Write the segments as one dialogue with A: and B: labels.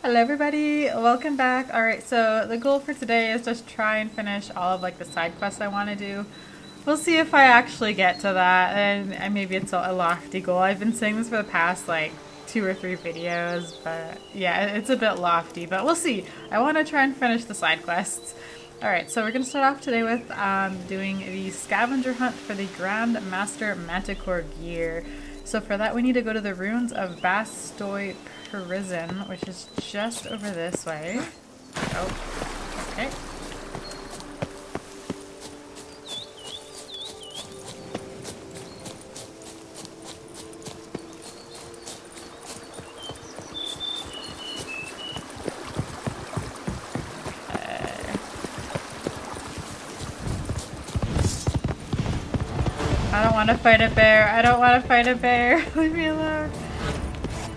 A: Hello everybody, welcome back. Alright, so the goal for today is just try and finish all of like the side quests I want to do. We'll see if I actually get to that, and maybe it's a lofty goal. I've been saying this for the past like 2 or 3 videos, but yeah, it's a bit lofty, but we'll see. I want to try and finish the side quests. Alright, so we're going to start off today with doing the scavenger hunt for the Grand Master Manticore gear. So for that we need to go to the ruins of Bastoy Prison, which is just over this way. Oh, okay. I don't want to fight a bear. I don't want to fight a bear. Leave me alone.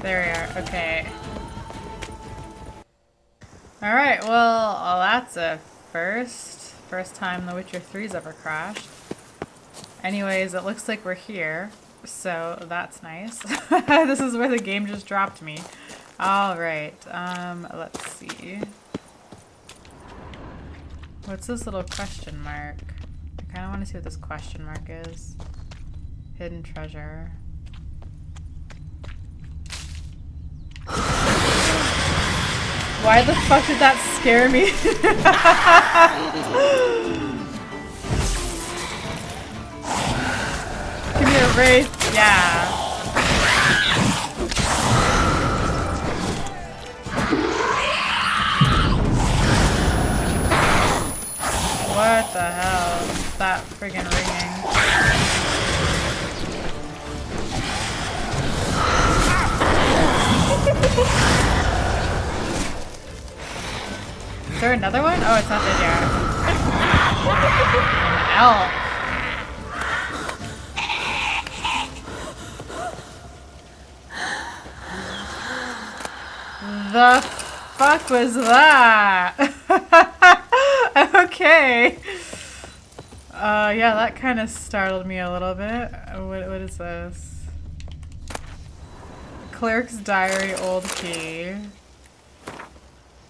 A: There we are. Okay. Alright, well, that's a first. First time The Witcher 3's ever crashed. Anyways, it looks like we're here. So, that's nice. This is where the game just dropped me. Alright, let's see. What's this little question mark? I kind of want to see what this question mark is. Hidden treasure. Why the fuck did that scare me? Give me a wraith. Yeah. What the hell is that friggin' ringing? Is there another one? Oh, it's not dead yet. An elf. The fuck was that? Okay. Yeah, that kind of startled me a little bit. What is this? Clerk's diary, old key.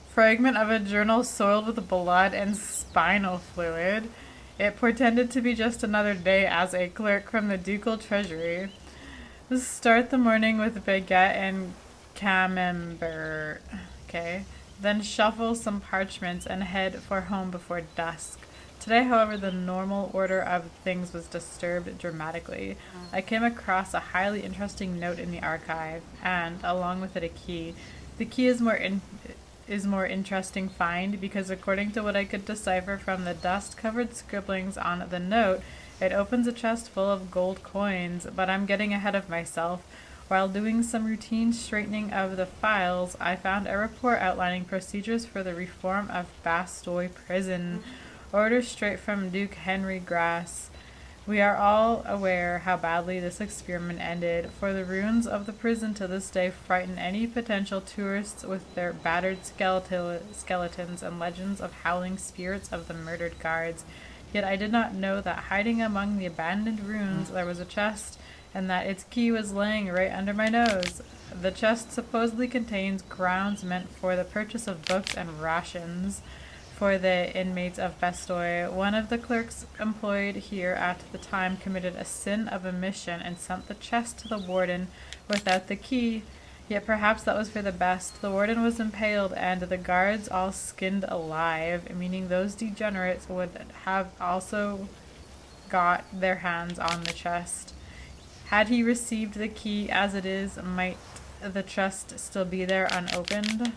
A: Fragment of a journal soiled with blood and spinal fluid. It portended to be just another day as a clerk from the ducal treasury. Start the morning with baguette and camembert. Okay. Then shuffle some parchments and head for home before dusk. Today, however, the normal order of things was disturbed dramatically. I came across a highly interesting note in the archive, and, along with it, a key. The key is more interesting find because, according to what I could decipher from the dust-covered scribblings on the note, it opens a chest full of gold coins. But I'm getting ahead of myself. While doing some routine straightening of the files, I found a report outlining procedures for the reform of Bastoy Prison. Orders straight from Duke Henry Grass. We are all aware how badly this experiment ended, for the ruins of the prison to this day frighten any potential tourists with their battered skeletons and legends of howling spirits of the murdered guards. Yet I did not know that hiding among the abandoned ruins there was a chest, and that its key was laying right under my nose. The chest supposedly contains grounds meant for the purchase of books and rations for the inmates of Bastoy. One of the clerks employed here at the time committed a sin of omission and sent the chest to the warden without the key. Yet perhaps that was for the best. The warden was impaled and the guards all skinned alive, meaning those degenerates would have also got their hands on the chest. Had he received the key as it is, might the chest still be there unopened?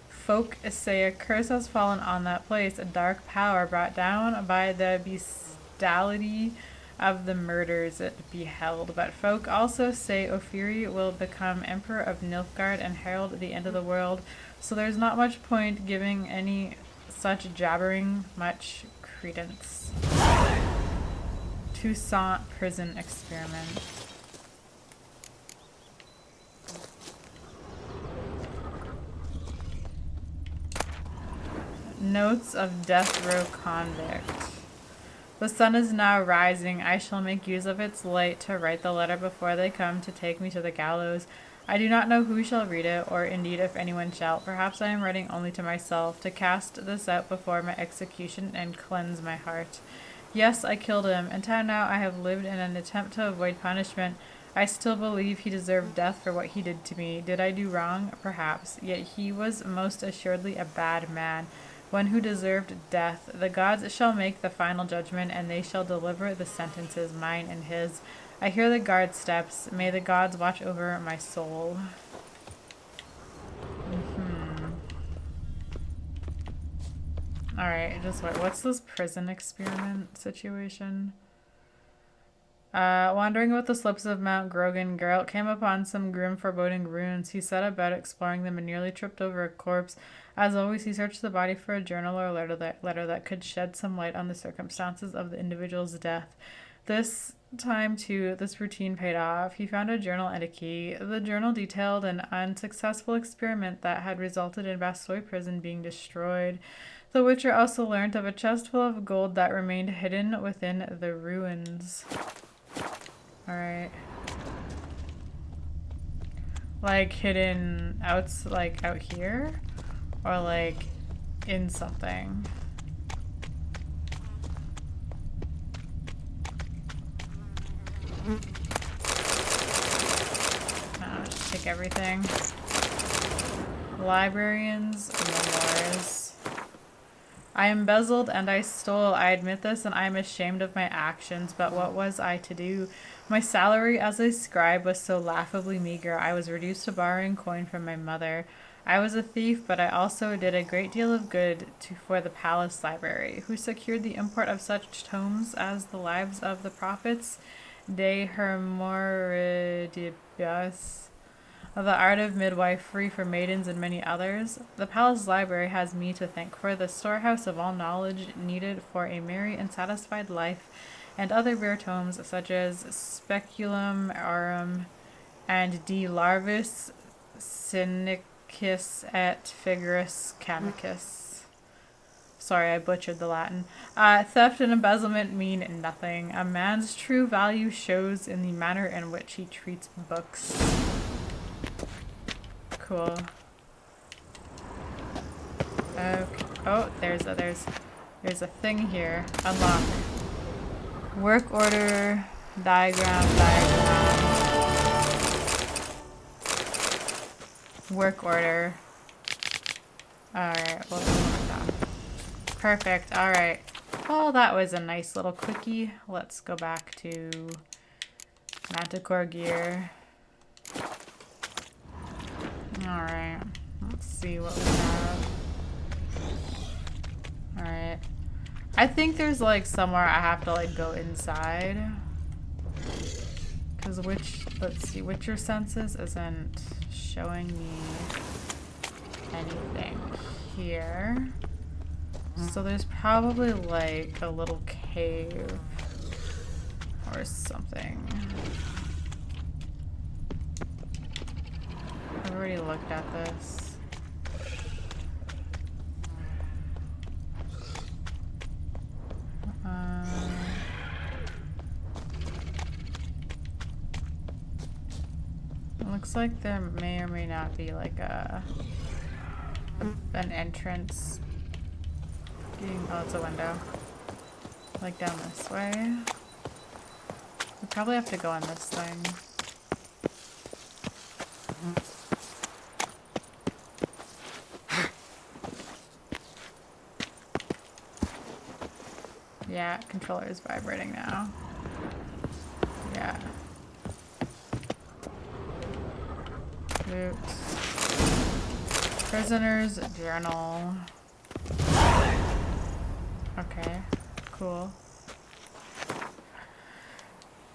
A: Folk say a curse has fallen on that place, a dark power brought down by the bestiality of the murders it beheld. But folk also say Ophiri will become emperor of Nilfgaard and herald the end of the world, so there's not much point giving any such jabbering much credence. Toussaint prison experiment. Notes of death row convict. The sun is now rising. I shall make use of its light to write the letter before they come to take me to the gallows. I do not know who shall read it, or indeed if anyone shall. Perhaps I am writing only to myself, to cast this out before my execution and cleanse my heart. Yes, I killed him, and now I have lived in an attempt to avoid punishment. I still believe he deserved death for what he did to me. Did I do wrong? Perhaps. Yet he was most assuredly a bad man, one who deserved death. The gods shall make the final judgment, and they shall deliver the sentences, mine and his. I hear the guard steps. May the gods watch over my soul. Alright, just wait. What's this prison experiment situation? Wandering with the slopes of Mount Grogan, Geralt came upon some grim, foreboding ruins. He set about exploring them and nearly tripped over a corpse. As always, he searched the body for a journal or letter that could shed some light on the circumstances of the individual's death. This time, too, this routine paid off. He found a journal and a key. The journal detailed an unsuccessful experiment that had resulted in Bastoy prison being destroyed. The Witcher also learned of a chest full of gold that remained hidden within the ruins. Alright. Like hidden out here? Or like in something? Just take everything. Librarians, memoirs. I embezzled and I stole. I admit this, and I am ashamed of my actions, but what was I to do? My salary as a scribe was so laughably meager. I was reduced to borrowing coin from my mother. I was a thief, but I also did a great deal of good for the palace library, who secured the import of such tomes as the Lives of the Prophets, De Hermoridibus, The Art of Midwifery for Maidens, and many others. The palace library has me to thank for the storehouse of all knowledge needed for a merry and satisfied life, and other rare tomes such as Speculum Aurum and De Larvis Cynicus et Figuris Chemicus. Sorry, I butchered the Latin. Theft and embezzlement mean nothing. A man's true value shows in the manner in which he treats books. Cool. Okay. Oh, there's a thing here. Unlock. Work order, diagram. Work order. Alright, we'll do that. Perfect, alright. Well, that was a nice little quickie. Let's go back to Manticore gear. Alright, let's see what we have. Alright. I think there's like somewhere I have to like go inside. Because let's see, Witcher Senses isn't showing me anything here. So there's probably like a little cave or something. I've already looked at this. It looks like there may or may not be like an entrance. Oh, it's a window. Like down this way. We probably have to go on this thing. Yeah, controller is vibrating now. Yeah. Oops. Prisoner's journal. Okay, cool.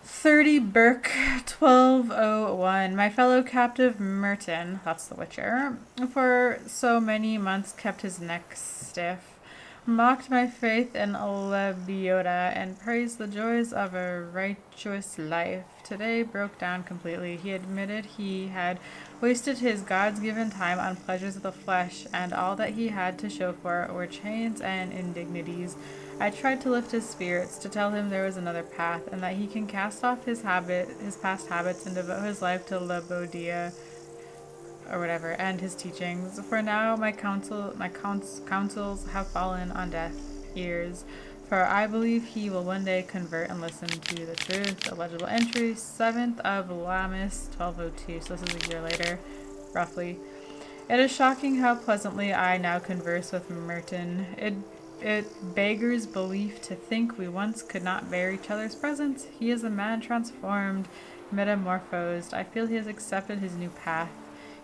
A: 30 Burke 1201. My fellow captive Merton, that's the Witcher, for so many months kept his neck stiff, mocked my faith in Lebiota, and praised the joys of a righteous life. Today broke down completely. He admitted he had wasted his God's-given time on pleasures of the flesh, and all that he had to show for it were chains and indignities. I tried to lift his spirits, to tell him there was another path, and that he can cast off his past habits and devote his life to Lebodia, or whatever, and his teachings. For now, my counsels have fallen on deaf ears, for I believe he will one day convert and listen to the truth. Illegible entry, 7th of Lammas, 1202. So this is a year later, roughly. It is shocking how pleasantly I now converse with Merton. It beggars belief to think we once could not bear each other's presence. He is a man transformed, metamorphosed. I feel he has accepted his new path.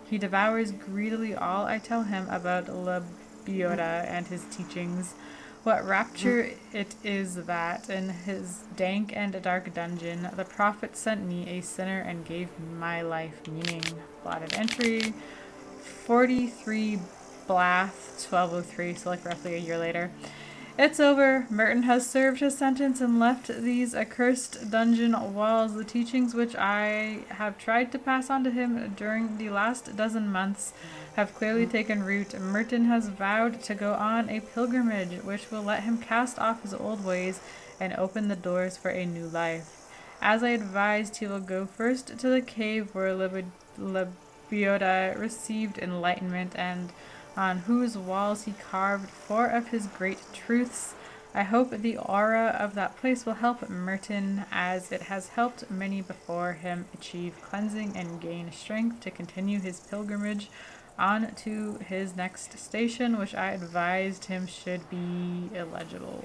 A: He devours greedily all I tell him about La Biota and his teachings. What rapture it is that, in his dank and dark dungeon, the prophet sent me a sinner and gave my life meaning. Blotted entry, 43 Blath, 1203, so like roughly a year later. It's over. Merton has served his sentence and left these accursed dungeon walls. The teachings which I have tried to pass on to him during the last dozen months have clearly taken root. Merton has vowed to go on a pilgrimage which will let him cast off his old ways and open the doors for a new life. As I advised, he will go first to the cave where Lebiota received enlightenment and on whose walls he carved 4 of his great truths. I hope the aura of that place will help Merton, as it has helped many before him achieve cleansing and gain strength to continue his pilgrimage on to his next station, which I advised him should be illegible.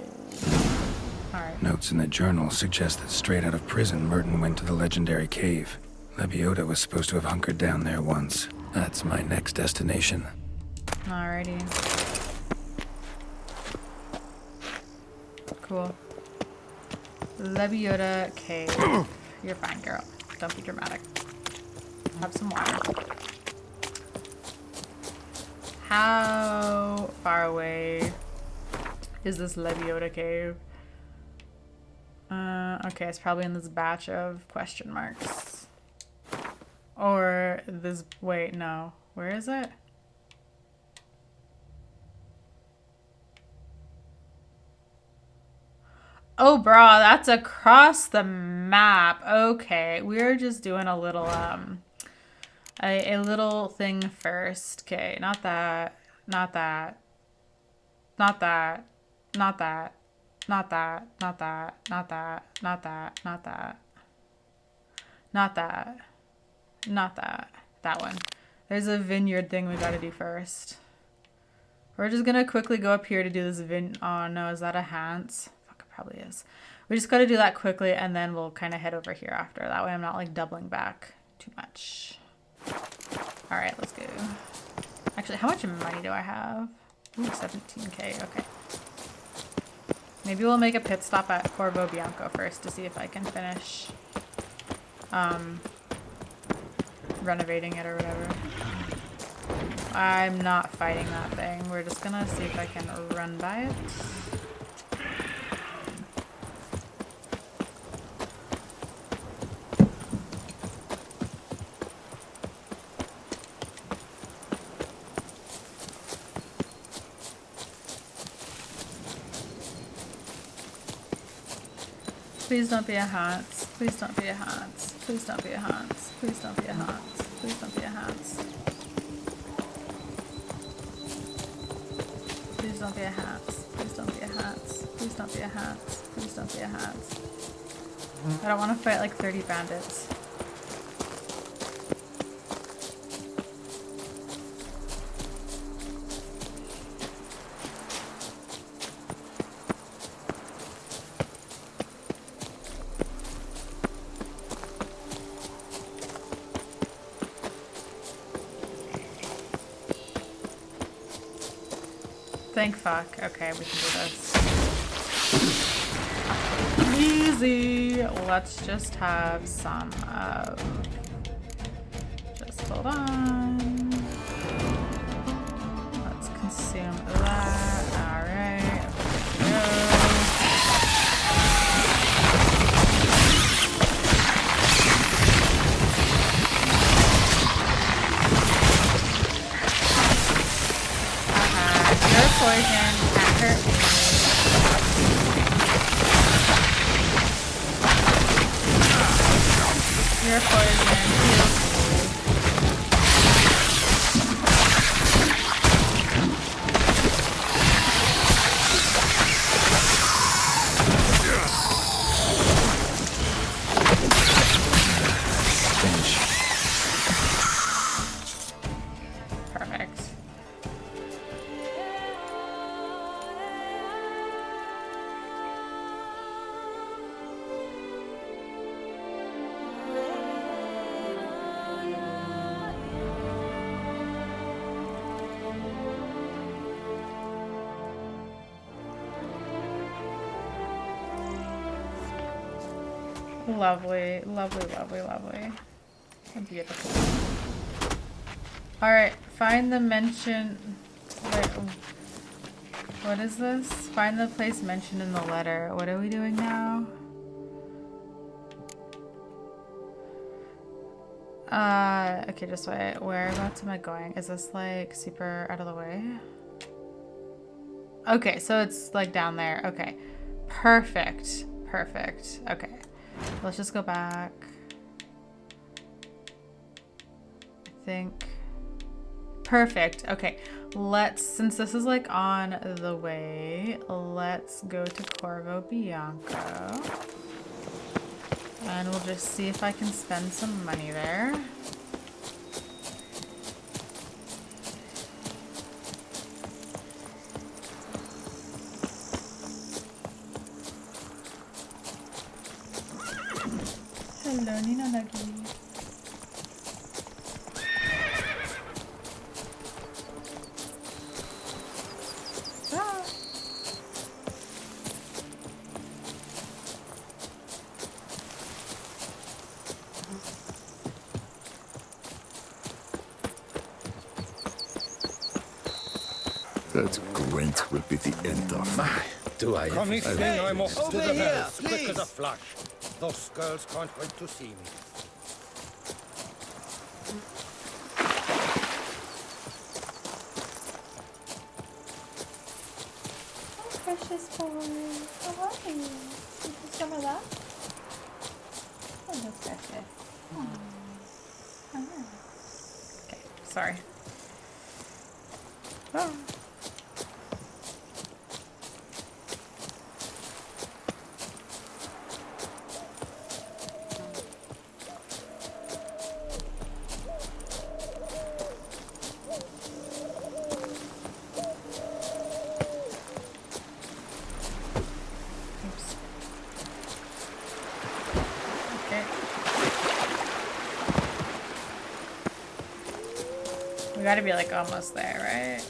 A: Alright.
B: Notes in the journal suggest that straight out of prison, Merton went to the legendary cave. Lebiota was supposed to have hunkered down there once. That's my next destination.
A: Alrighty. Cool. Lebiota Cave. You're fine, girl. Don't be dramatic. Have some water. How far away is this Lebiota Cave? Okay, it's probably in this batch of question marks. Or this... Wait, no. Where is it? Oh, brah, that's across the map. Okay, we're just doing a little, a little thing first. Okay, not that, not that, not that, not that, not that, not that, not that, not that, not that, not that, not that, that one. There's a vineyard thing we gotta do first. We're just gonna quickly go up here to do this oh no, is that a Hans? Probably is. We just got to do that quickly and then we'll kind of head over here after. That way I'm not like doubling back too much. All right, let's go. Actually, how much money do I have? Ooh, 17k. Okay. Maybe we'll make a pit stop at Corvo Bianco first to see if I can finish renovating it or whatever. I'm not fighting that thing. We're just gonna see if I can run by it. Please don't be a Hans. Please don't be a Hans. Please don't be a Hans. Please don't be a Hans. Please don't be a Hans. Please don't be a Hans. Please don't be a Hans. Please don't be a Hans. Please don't be a Hans. I don't want to fight like 30 bandits. Thank fuck. Okay, we can do this. Easy. Let's just have some of... Just hold on. Let's consume that. Alright. Poison can't hurt me. Your poison heals me. Lovely, lovely, lovely, lovely. Beautiful. Alright, find the mention... Wait, what is this? Find the place mentioned in the letter. What are we doing now? Okay, just wait. Whereabouts am I going? Is this like super out of the way? Okay, so it's like down there. Okay. Perfect. Perfect. Okay. Let's just go back. I think. Perfect. Okay. Since this is like on the way, let's go to Corvo Bianco. And we'll just see if I can spend some money there. Hello, Nina Nagi. Ah.
C: That Gwent will be the end of.
D: Do I?
E: Come evening, I'm off to
D: Over
E: the
D: here,
E: bells, quick as
D: please.
E: a flash. Those girls can't wait to see me.
A: Oh, precious boy. How are you? You want some of that? Oh, that's precious. Oh, nice. Okay, sorry. Oh. Oops. Okay. We gotta be like almost there, right?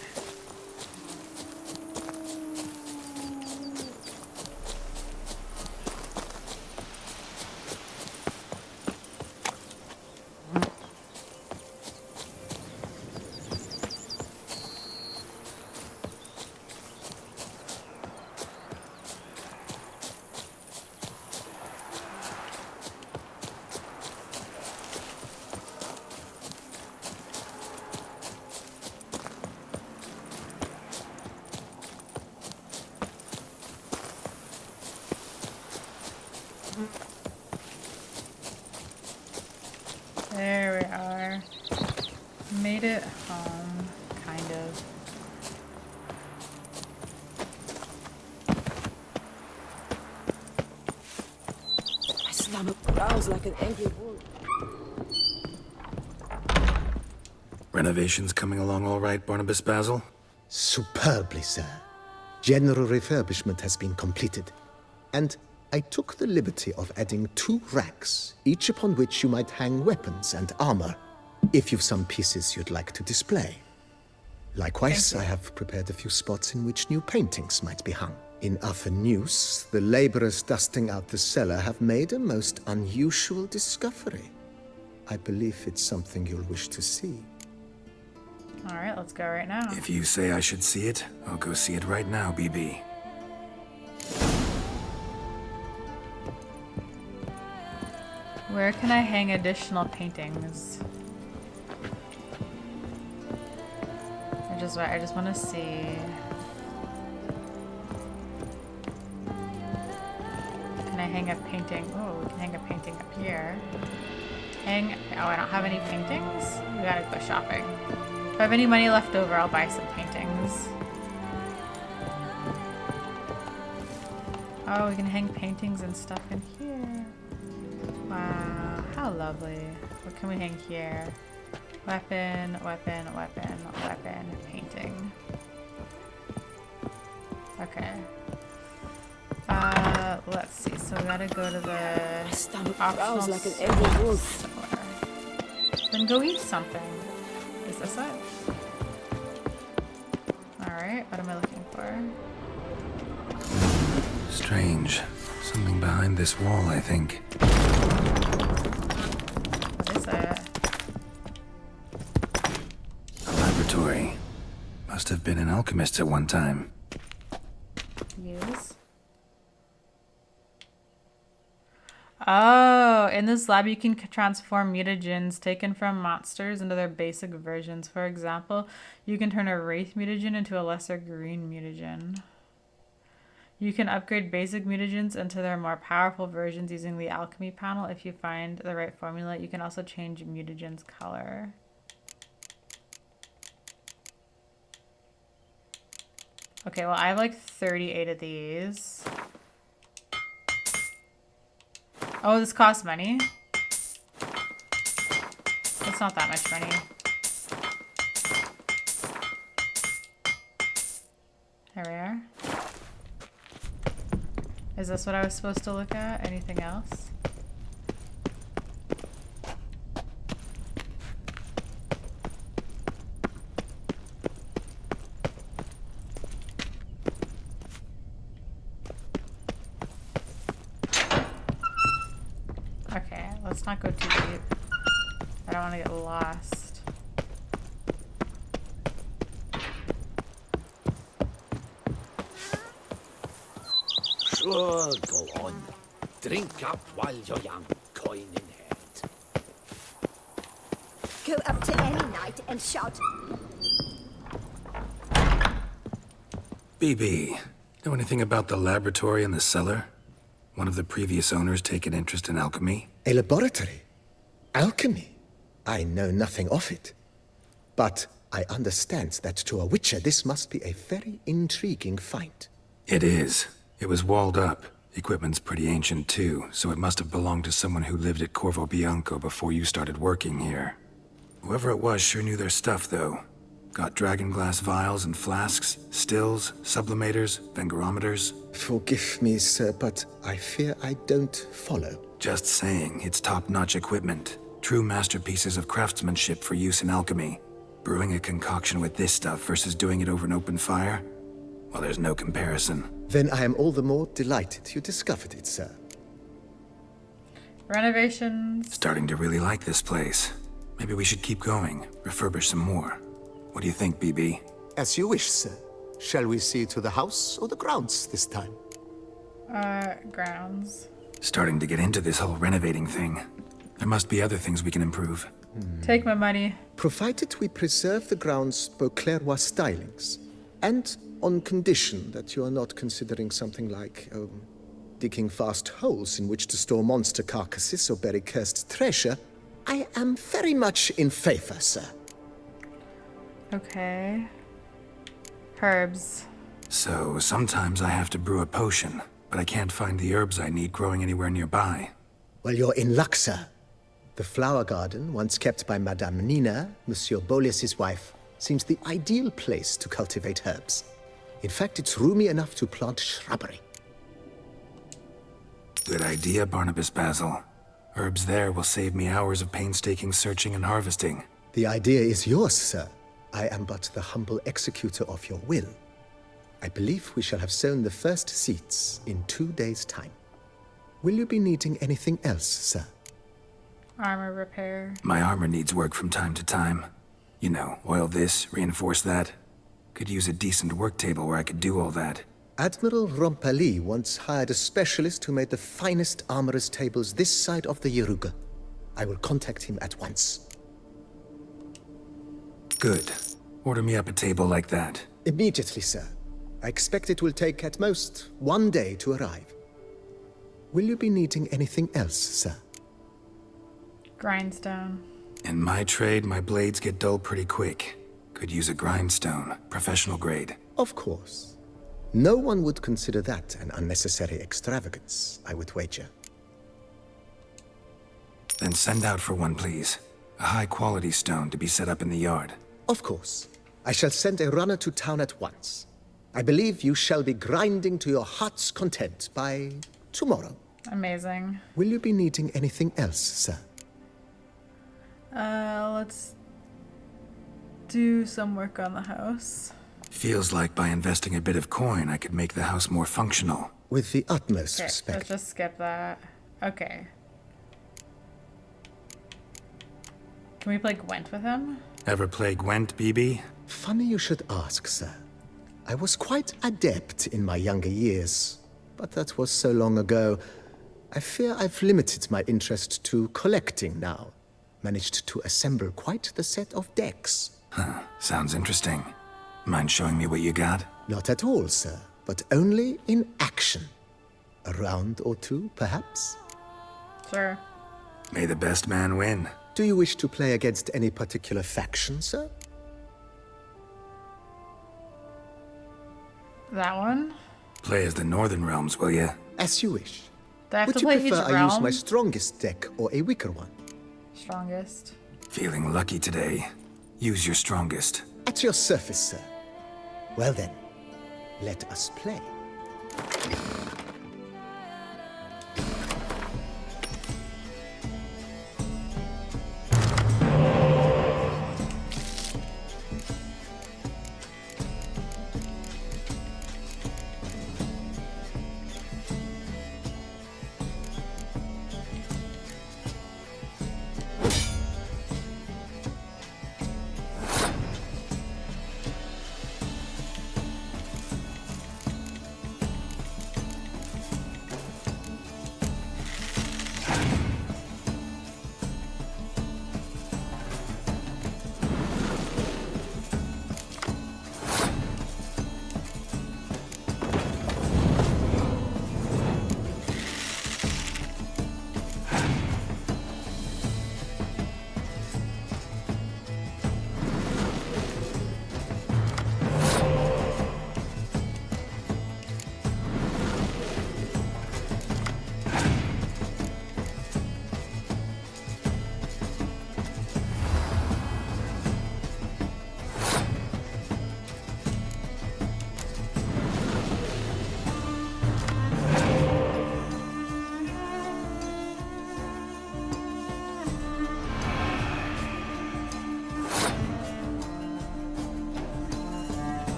A: There we are. Made it home, kind of.
F: My stomach growls like an angry wolf.
B: Renovations coming along all right, Barnabas Basil?
G: Superbly, sir. General refurbishment has been completed. And I took the liberty of adding 2 racks, each upon which you might hang weapons and armor, if you've some pieces you'd like to display. Likewise, I have prepared a few spots in which new paintings might be hung. In Athenus, the laborers dusting out the cellar have made a most unusual discovery. I believe it's something you'll wish to see.
A: Alright, let's go right now.
B: If you say I should see it, I'll go see it right now, BB.
A: Where can I hang additional paintings? I just want to see. Can I hang a painting? Oh, we can hang a painting up here. Oh, I don't have any paintings? We gotta go shopping. If I have any money left over, I'll buy some paintings. Oh, we can hang paintings and stuff in here. Wow, how lovely. What can we hang here? Weapon, weapon, weapon, weapon, painting. Okay. Let's see. So we gotta go to the
F: My stomach
A: optional
F: growls like an angry wolf.
A: store. Then go eat something. Is this it? Alright, what am I looking for?
B: Strange. Something behind this wall, I think.
A: What is it?
B: A laboratory. Must have been an alchemist at one time.
A: Use. Oh, in this lab you can transform mutagens taken from monsters into their basic versions. For example, you can turn a wraith mutagen into a lesser green mutagen. You can upgrade basic mutagens into their more powerful versions using the alchemy panel if you find the right formula. You can also change mutagen's color. Okay, well I have like 38 of these. Oh, this costs money? It's not that much money. There we are. Is this what I was supposed to look at? Anything else? Okay, let's not go too deep. I don't want to get lost.
E: Sure, go on. Drink up while you're young, coin in hand.
D: Go up to any knight and shout,
B: BB, know anything about the laboratory in the cellar? One of the previous owners take an interest in alchemy?
G: A laboratory? Alchemy? I know nothing of it. But I understand that to a witcher this must be a very intriguing find.
B: It is. It was walled up. Equipment's pretty ancient too, so it must have belonged to someone who lived at Corvo Bianco before you started working here. Whoever it was sure knew their stuff, though. Got dragonglass vials and flasks, stills, sublimators, vengerometers.
G: Forgive me, sir, but I fear I don't follow.
B: Just saying, it's top-notch equipment. True masterpieces of craftsmanship for use in alchemy. Brewing a concoction with this stuff versus doing it over an open fire? Well, there's no comparison.
G: Then I am all the more delighted you discovered it, sir.
A: Renovations.
B: Starting to really like this place. Maybe we should keep going, refurbish some more. What do you think, BB?
G: As you wish, sir. Shall we see to the house or the grounds this time?
A: Grounds.
B: Starting to get into this whole renovating thing. There must be other things we can improve.
A: Take my money.
G: Provided we preserve the grounds' Beauclervois stylings, and on condition that you are not considering something like, digging vast holes in which to store monster carcasses or bury cursed treasure, I am very much in favor, sir.
A: Okay. Herbs.
B: So, sometimes I have to brew a potion, but I can't find the herbs I need growing anywhere nearby.
G: Well, you're in luck, sir. The flower garden, once kept by Madame Nina, Monsieur Bolis's wife, seems the ideal place to cultivate herbs. In fact, it's roomy enough to plant shrubbery.
B: Good idea, Barnabas Basil. Herbs there will save me hours of painstaking searching and harvesting.
G: The idea is yours, sir. I am but the humble executor of your will. I believe we shall have sown the first seeds in 2 days' time. Will you be needing anything else, sir?
A: Armor repair.
B: My armor needs work from time to time. You know, oil this, reinforce that. Could use a decent work table where I could do all that.
G: Admiral Rompali once hired a specialist who made the finest armorer's tables this side of the Yaruga. I will contact him at once.
B: Good. Order me up a table like that.
G: Immediately, sir. I expect it will take at most 1 day to arrive. Will you be needing anything else, sir?
A: Grindstone.
B: In my trade, my blades get dull pretty quick. Could use a grindstone, professional grade.
G: Of course. No one would consider that an unnecessary extravagance, I would wager.
B: Then send out for one, please. A high-quality stone to be set up in the yard.
G: Of course. I shall send a runner to town at once. I believe you shall be grinding to your heart's content by tomorrow.
A: Amazing.
G: Will you be needing anything else, sir?
A: Let's do some work on the house.
B: Feels like by investing a bit of coin, I could make the house more functional.
G: With the utmost
A: Okay,
G: respect.
A: let's just skip that. Okay. Can we play Gwent with him?
B: Ever play Gwent, BB?
G: Funny you should ask, sir. I was quite adept in my younger years, but that was so long ago. I fear I've limited my interest to collecting now. Managed to assemble quite the set of decks.
B: Huh, sounds interesting. Mind showing me what you got?
G: Not at all, sir, but only in action. A round or two, perhaps?
A: Sure.
B: May the best man win.
G: Do you wish to play against any particular faction, sir?
A: That one?
B: Play as the Northern Realms, will ya?
G: As you wish.
A: Do I have
G: Would
A: to
G: you
A: play
G: prefer
A: each
G: I use
A: realm?
G: my strongest deck or a weaker one?
A: Strongest.
B: Feeling lucky today. Use your strongest.
G: At your service, sir. Well then, let us play.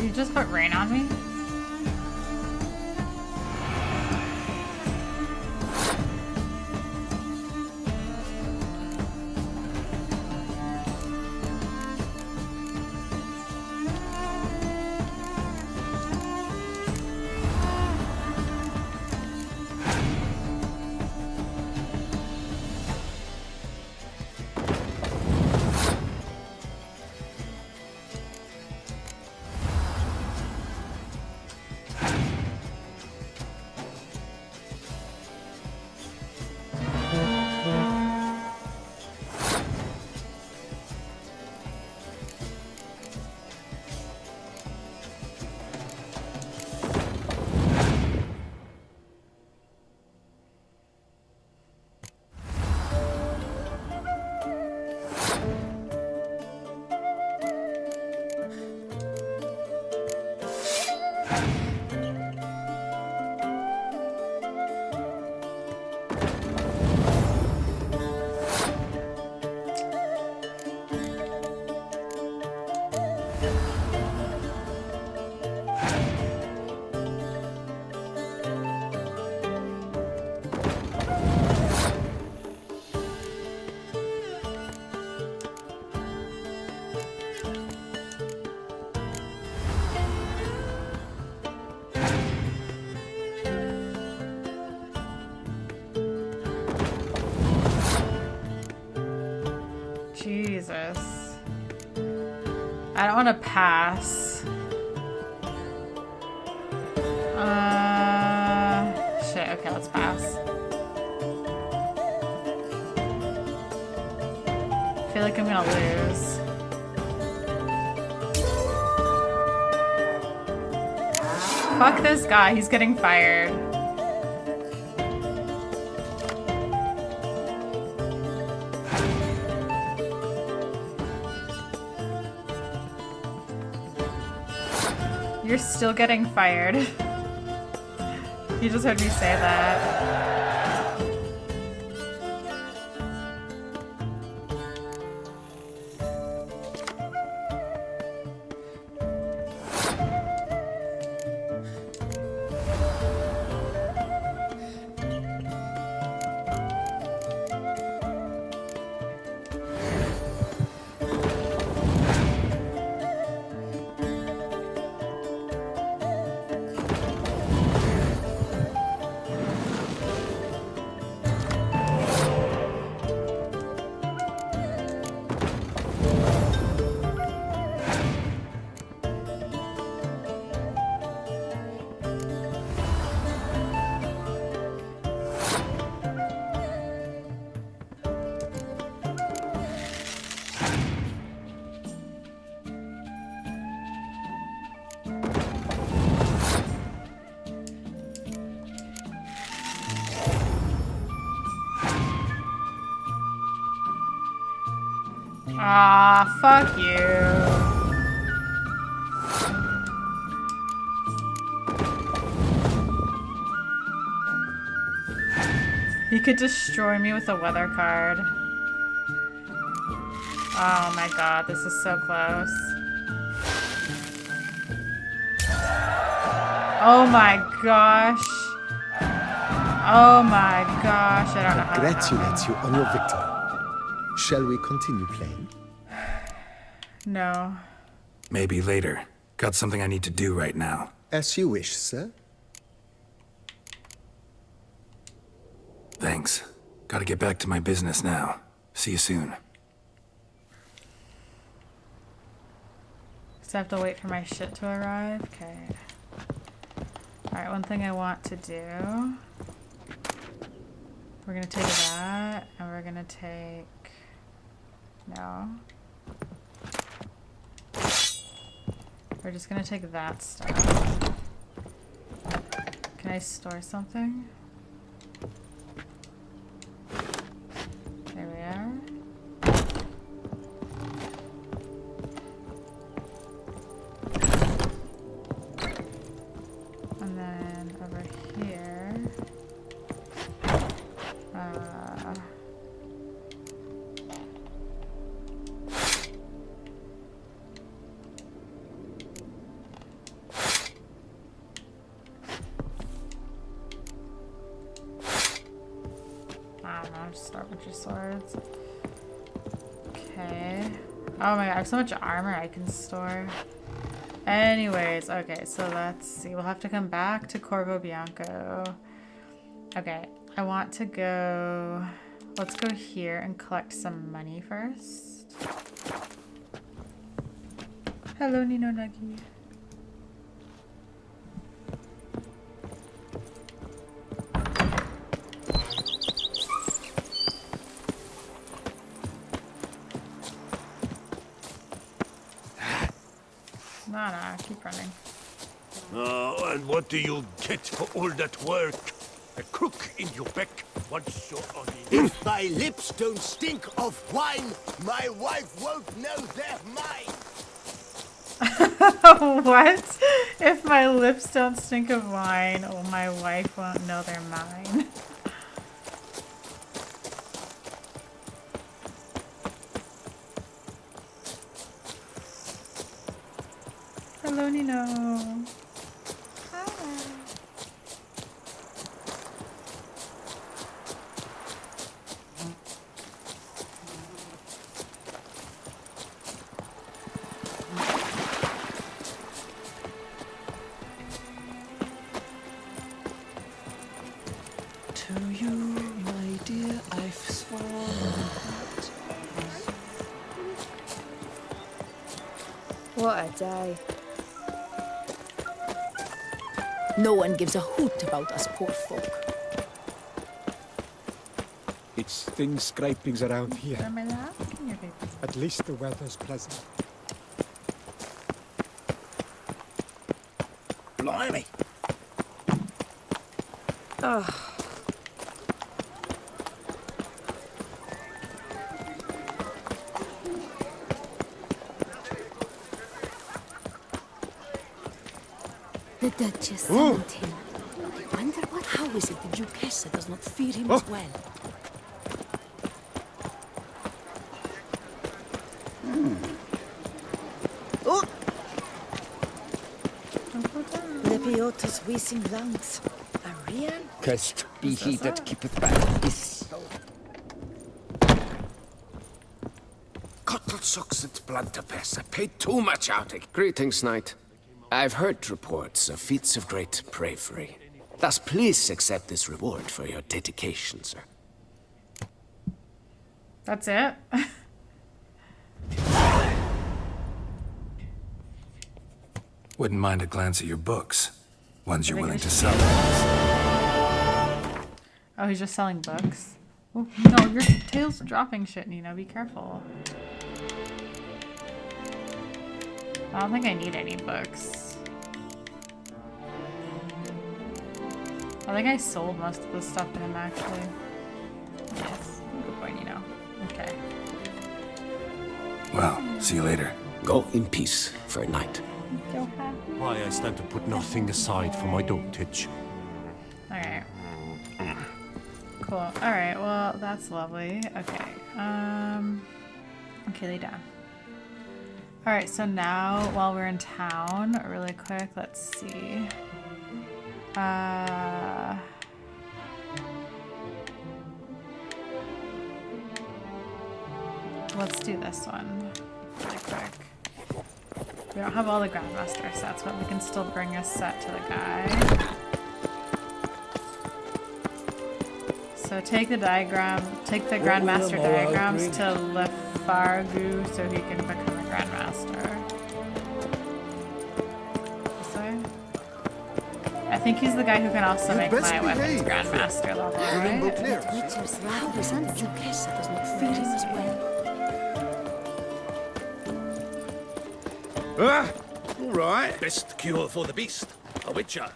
A: You just put rain on me? Jesus. I don't want to pass. Shit, okay, let's pass. I feel like I'm gonna lose. Fuck this guy, he's getting fired. You're still getting fired. You just heard me say that. Aw, fuck you. He could destroy me with a weather card. Oh my god, this is so close. Oh my gosh. Oh my gosh, I don't know how to
G: Congratulate you on your victory. Shall we continue playing?
A: No.
B: Maybe later. Got something I need to do right now.
G: As you wish, sir.
B: Thanks. Gotta get back to my business now. See you soon.
A: So I have to wait for my shit to arrive? Okay. Alright, one thing I want to do. We're gonna take that, and we're gonna take... No. We're just gonna take that stuff. Can I store something? There we are. And then over here, I don't know, just start with your swords. Okay. Oh my god, I have so much armor I can store. Anyways, okay, so let's see. We'll have to come back to Corvo Bianco. Okay, I want to go... Let's go here and collect some money first. Hello, Nino Nuggy. No, keep running.
E: Oh, and what do you get for all that work? A crook in your back once you're on it.
H: If my lips don't stink of wine, my wife won't know they're mine.
A: What? If my lips don't stink of wine, oh, my wife won't know they're mine. Hello, Nino. Hi.
F: To you, my dear, I've sworn.
D: What a day. No one gives a hoot about us poor folk.
I: It's thin scrapings around here.
A: Am I laughing at you?
I: At least the weather's pleasant.
E: Blimey.
D: The Duchess summoned him. I wonder what... How is it the Duchessa does not fear him as well? Oh! Lepiotus wheezing lungs. A real...
C: Cursed be he that keepeth back his soul.
H: Cottlesocks and blunderbuss. I paid too much out of.
J: Greetings, knight. I've heard reports of feats of great bravery. Thus, please accept this reward for your dedication, sir.
A: That's it?
B: Wouldn't mind a glance at your books. Ones you're willing to sell.
A: Oh, he's just selling books? Oh, no, your tail's dropping shit, Nino. Be careful. I don't think I need any books. I think I sold most of the stuff to him, actually. Yes. Good point, Nino. Okay.
B: Well, see you later.
J: Go in peace for a night.
A: So happy.
E: Why I stand to put nothing aside for my dotage.
A: Alright. Cool. Alright, well, that's lovely. Okay. Okay, lay down. Alright, so now, while we're in town, really quick, let's see. Let's do this one really quick. We don't have all the Grandmaster sets, but we can still bring a set to the guy. So take the Grandmaster diagrams to Lefargu so he can become a Grandmaster. This way? I think he's the guy who can also make my weapons Grandmaster level, right?
D: Witcher's how is the Duchess does not feed him as well.
E: Ah, all right. Best cure for the beast, a witcher.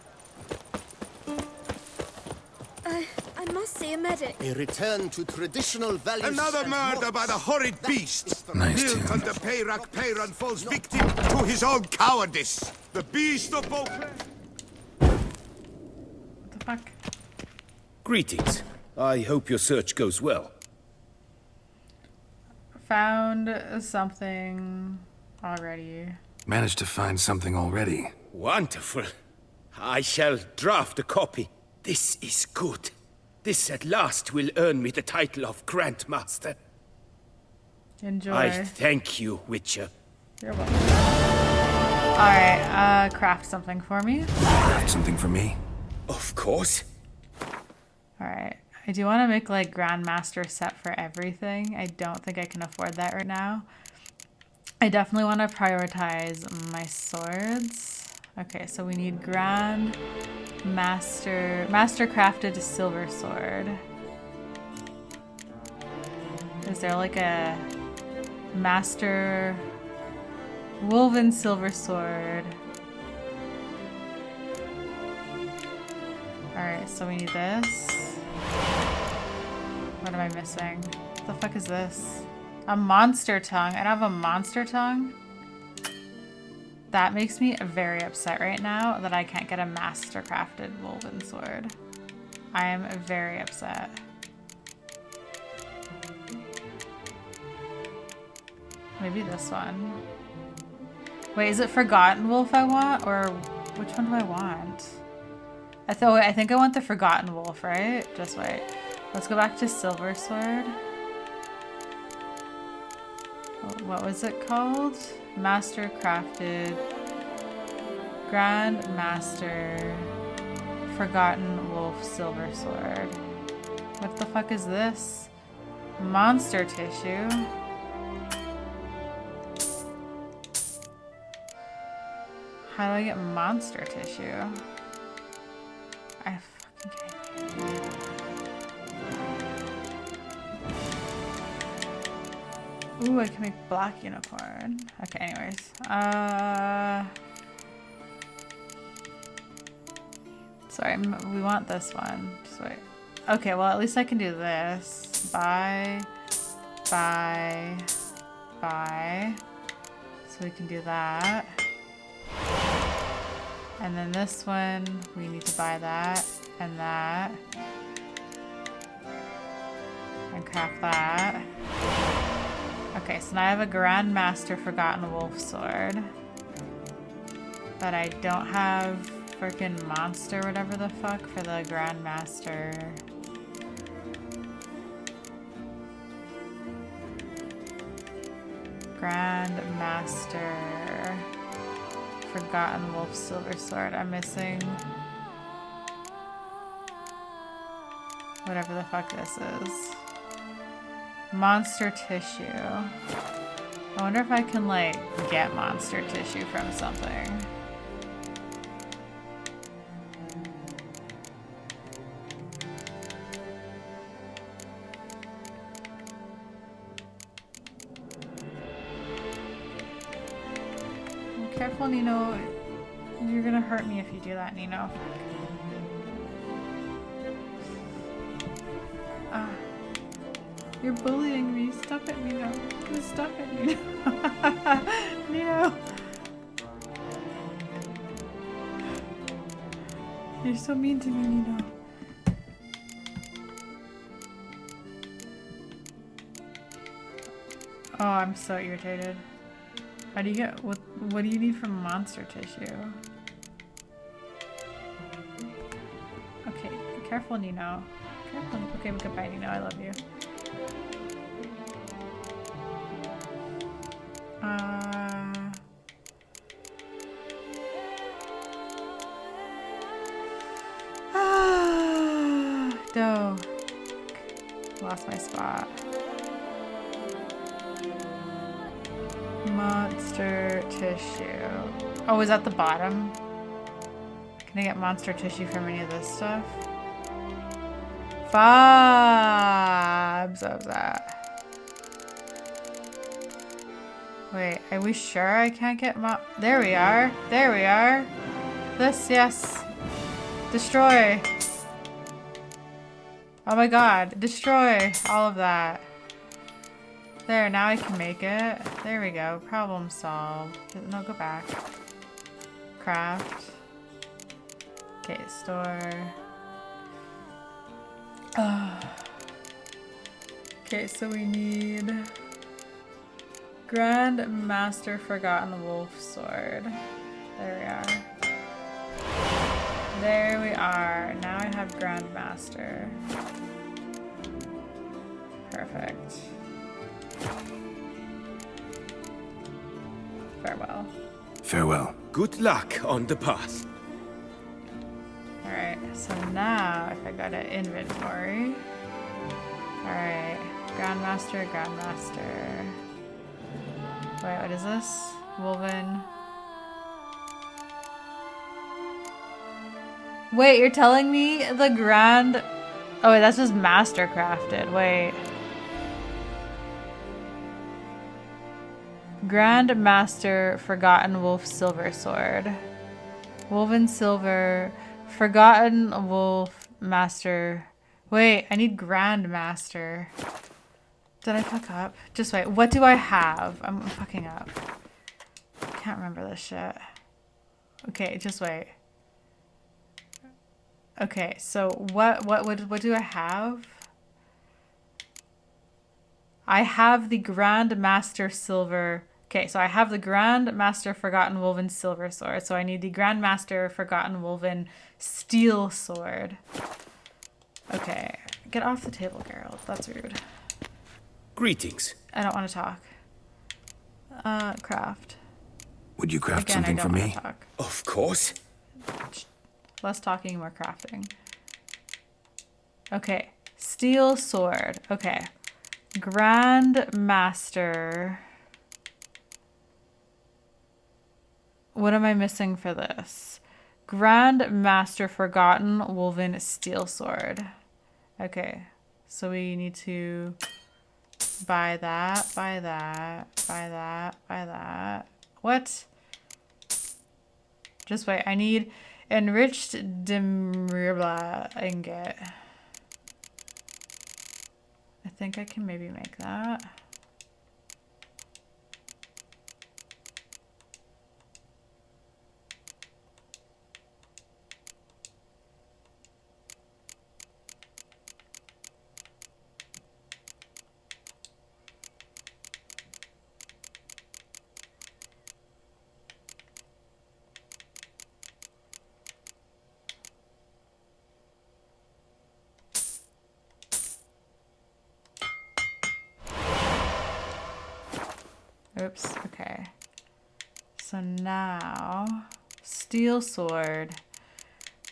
K: I must see a medic.
H: A return to traditional values.
E: Another
H: and
E: murder
H: norms.
E: by the horrid beast.
B: Nice
E: Built
B: tune.
E: under Peyrak Peyran falls victim to his own cowardice. The beast of Beauclair.
A: What the fuck?
L: Greetings. I hope your search goes well.
A: Found something already.
B: Managed to find something already.
L: Wonderful. I shall draft a copy. This is good. This at last will earn me the title of Grandmaster.
A: Enjoy.
L: I thank you, Witcher.
A: You're welcome. Alright, craft something for me.
B: Craft something for me?
L: Of course.
A: Alright. I do want to make like Grandmaster set for everything. I don't think I can afford that right now. I definitely want to prioritize my swords. Okay, so we need Master crafted silver sword. Is there like a Master woven silver sword? Alright, so we need this. What am I missing? What the fuck is this? A monster tongue. I don't have a monster tongue? That makes me very upset right now that I can't get a master crafted woven sword. I am very upset. Maybe this one. Wait, is it Forgotten Wolf I want? Or which one do I want? I think I want the Forgotten Wolf, right? Just wait. Let's go back to Silver Sword. What was it called? Master crafted Grand Master Forgotten Wolf Silver Sword. What the fuck is this? Monster tissue. How do I get monster tissue? I fucking can't. Ooh, I can make black unicorn. Okay, anyways. Sorry, we want this one. Just wait. Okay, well, at least I can do this. Buy. So we can do that. And then this one, we need to buy that and that. And craft that. Okay, so now I have a Grandmaster Forgotten Wolf sword. But I don't have freaking monster, whatever the fuck, for the Grandmaster. Grandmaster Forgotten Wolf silver sword. I'm missing whatever the fuck this is. Monster tissue. I wonder if I can like get monster tissue from something. Careful, Nino. You're gonna hurt me if you do that, Nino. You're bullying me. Stop it, Nino. Stop it, Nino. Nino. You're so mean to me, Nino. Oh, I'm so irritated. How do you get, what do you need from monster tissue? Okay, careful, Nino. Careful. Okay, goodbye, Nino. I love you. No. Lost my spot. Monster tissue. Oh, is that the bottom? Can I get monster tissue from any of this stuff? Fabs of that. Wait, are we sure I can't get there we are. There we are. This, yes. Destroy. Oh my god. Destroy all of that. There, now I can make it. There we go. Problem solved. No, go back. Craft. Okay, store. Okay, so we need Grand Master Forgotten Wolf Sword. There we are. There we are. Now I have Grand Master. Perfect. Farewell.
B: Farewell.
L: Good luck on the path.
A: Alright, so now if I go to inventory. Alright, Grandmaster, Grandmaster. Wait, what is this? Woven. Wait, you're telling me the Grand... Oh wait, that's just Master Crafted. Wait. Grand Master Forgotten Wolf Silver Sword. Woven Silver... Forgotten Wolf Master. Wait, I need Grand Master. Did I fuck up? Just wait. What do I have? I'm fucking up. Can't remember this shit. Okay, just wait. Okay, so what do I have? I have the Grand Master Silver. Okay, so I have the Grand Master Forgotten Woven Silver Sword. So I need the Grand Master Forgotten Woven Steel Sword. Okay, get off the table, Geralt. That's rude.
L: Greetings.
A: I don't want to talk. Craft.
B: Would you craft
A: Again,
B: something for me?
A: Talk.
L: Of course.
A: Less talking, more crafting. Okay, Steel Sword. Okay. Grand Master. What am I missing for this? Grand Master Forgotten Woven Steel Sword. Okay, so we need to buy that, buy that, buy that, buy that. What? Just wait, I need enriched Dimribla ingot. I think I can maybe make that. Oops, okay. So now, Steel Sword,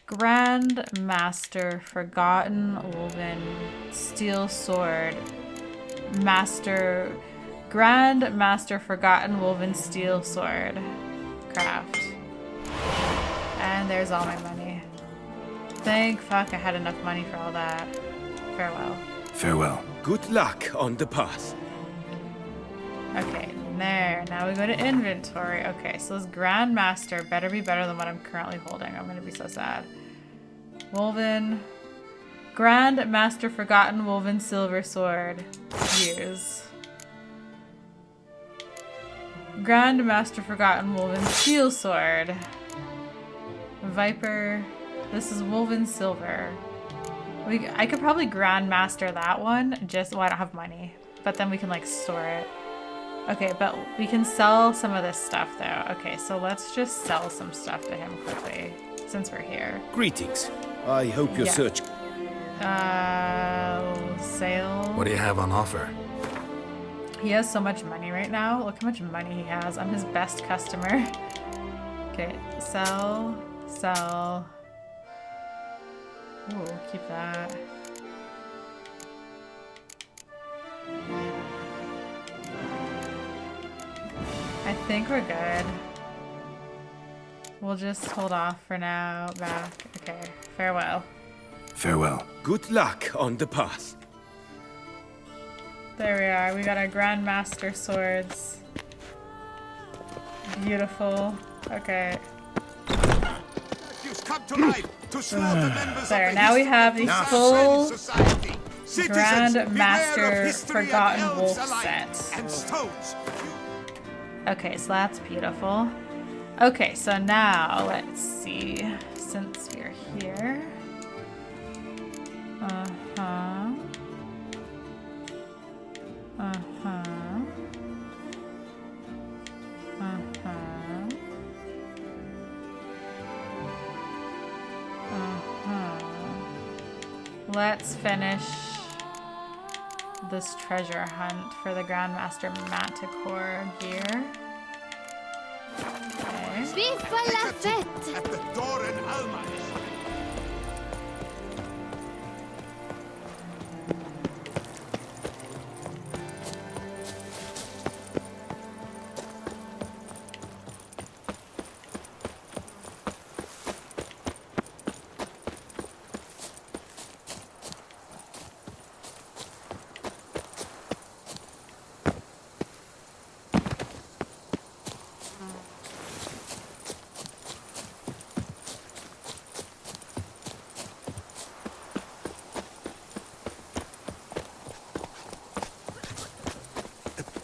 A: Grand Master Forgotten Woven Steel Sword, Grand Master Forgotten Woven Steel Sword, craft. And there's all my money. Thank fuck I had enough money for all that. Farewell.
B: Farewell.
L: Good luck on the path.
A: Okay, there. Now we go to inventory. Okay, so this Grandmaster better be better than what I'm currently holding. I'm gonna be so sad. Woven. Grand Master Forgotten Woven Silver Sword. Use. Grand Master Forgotten Woven Steel Sword. Viper. This is Woven Silver. I could probably Grandmaster that one. Well, I don't have money. But then we can like store it. Okay, but we can sell some of this stuff though. Okay, so let's just sell some stuff to him quickly since we're here.
L: Greetings. I hope your search...
A: Sale.
B: What do you have on offer?
A: He has so much money right now. Look how much money he has. I'm his best customer. Okay, sell. Ooh, keep that. I think we're good. We'll just hold off for now. Back. Okay, farewell.
B: Farewell.
L: Good luck on the path.
A: There we are. We got our Grandmaster swords. Beautiful. Okay.
H: Come to life to slaughter members
A: There,
H: of
A: now we have the full
H: Citizens,
A: Grandmaster Forgotten
H: and
A: Wolf
H: elves alike,
A: set.
H: and stones.
A: Okay, so that's beautiful. Okay, so now let's see. Since we're here. Let's finish this treasure hunt for the Grandmaster Manticore gear. Okay.
K: Viva la fête!
H: At the door in Almanis.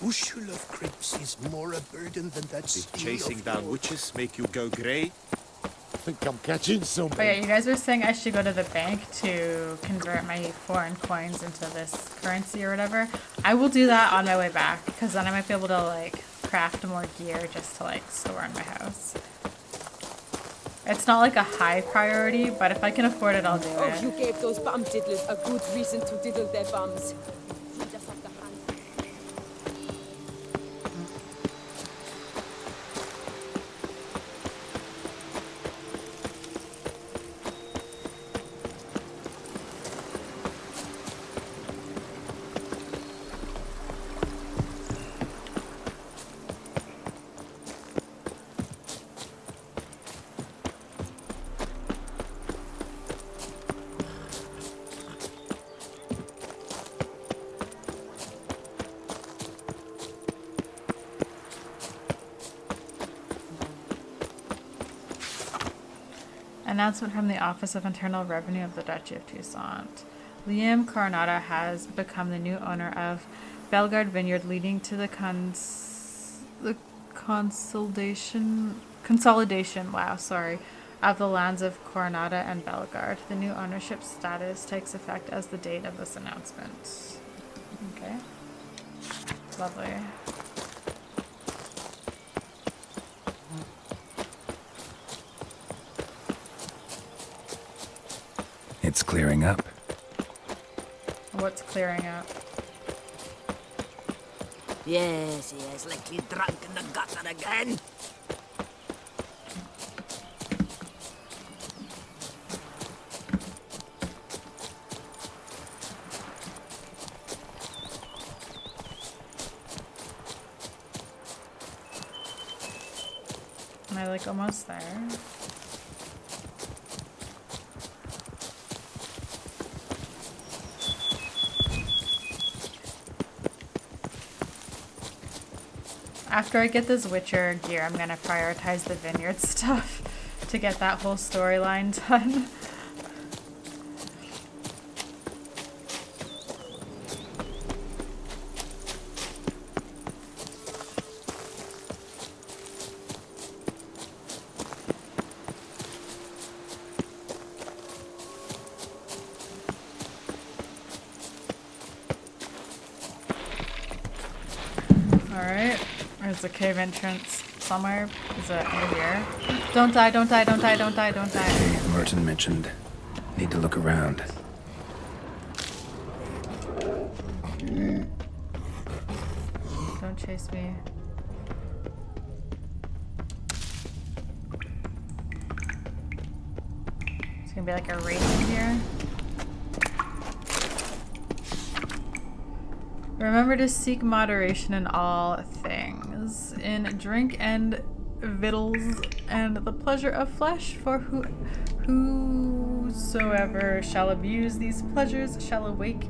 H: Bushel of grapes is more a burden than that
C: Did chasing down witches make you go grey?
I: I think I'm catching some.
A: Oh yeah, you guys were saying I should go to the bank to convert my foreign coins into this currency or whatever. I will do that on my way back, because then I might be able to like craft more gear just to like store in my house. It's not like a high priority, but if I can afford it, I'll do
F: Oh,
A: it.
F: you gave those bum diddlers a good reason to diddle their bums. You just have to hand.
A: Announcement from the Office of Internal Revenue of the Duchy of Toussaint. Liam Coronata has become the new owner of Bellegarde Vineyard, leading to the consolidation of the lands of Coronata and Bellegarde. The new ownership status takes effect as the date of this announcement. Okay. Lovely.
B: It's clearing up.
A: What's clearing up?
D: Yes, likely drunk in the gutter again.
A: Am I like almost there? After I get this Witcher gear, I'm gonna prioritize the Vineyard stuff to get that whole storyline done. Alright. There's a cave entrance somewhere. Is it over here? Don't die, don't die, don't die, don't die, don't die.
B: Hey, Merton mentioned. Need to look around.
A: Don't chase me. It's gonna be like a race in here. Remember to seek moderation in all things, in drink and victuals, and the pleasure of flesh, for whosoever shall abuse these pleasures shall awake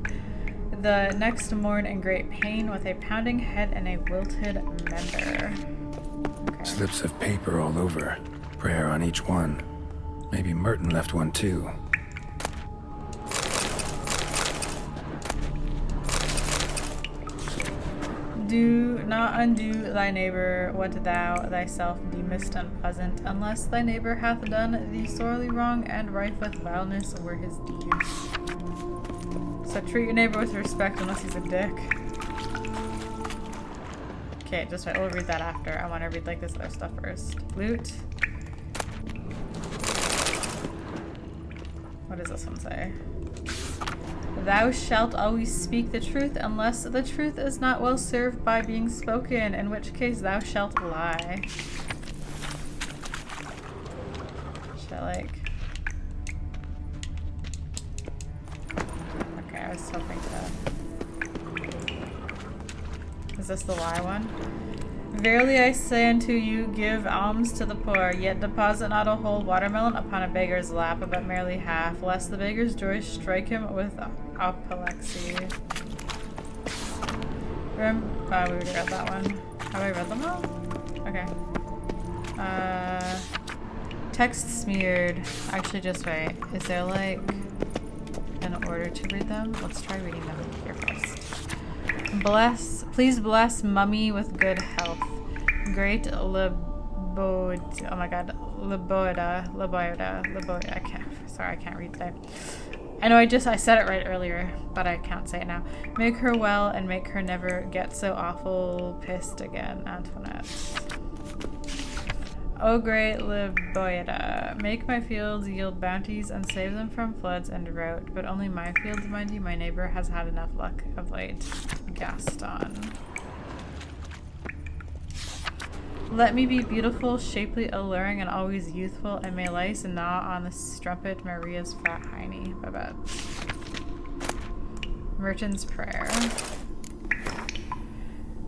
A: the next morn in great pain with a pounding head and a wilted member. Okay.
B: Slips of paper all over. Prayer on each one. Maybe Merton left one too.
A: Do not undo thy neighbor what thou thyself deemest unpleasant, unless thy neighbor hath done thee sorely wrong, and rife with vileness were his deeds. So treat your neighbor with respect unless he's a dick. Okay, just wait, we'll read that after. I want to read like this other stuff first. Loot. What does this one say? Thou shalt always speak the truth unless the truth is not well served by being spoken, in which case thou shalt lie. Should I like... Okay, I was hoping to... Is this the lie one? Verily I say unto you, give alms to the poor, yet deposit not a whole watermelon upon a beggar's lap, but merely half, lest the beggar's joy strike him with apoplexy. We already read that one. Have I read them all? Okay. Text smeared. Actually, just wait. Is there like an order to read them? Let's try reading them here first. Please bless Mummy with good health. Great Leboida. Oh my god. Leboida. I can't read today. I know I said it right earlier, but I can't say it now. Make her well and make her never get so awful pissed again, Antoinette. Oh great Leboida, make my fields yield bounties and save them from floods and drought, but only my fields, mind you, my neighbor has had enough luck of late. Gaston. Let me be beautiful, shapely, alluring, and always youthful, and may lice and gnaw on the strumpet Maria's fat hiney. Bye-bye. Merton's Prayer.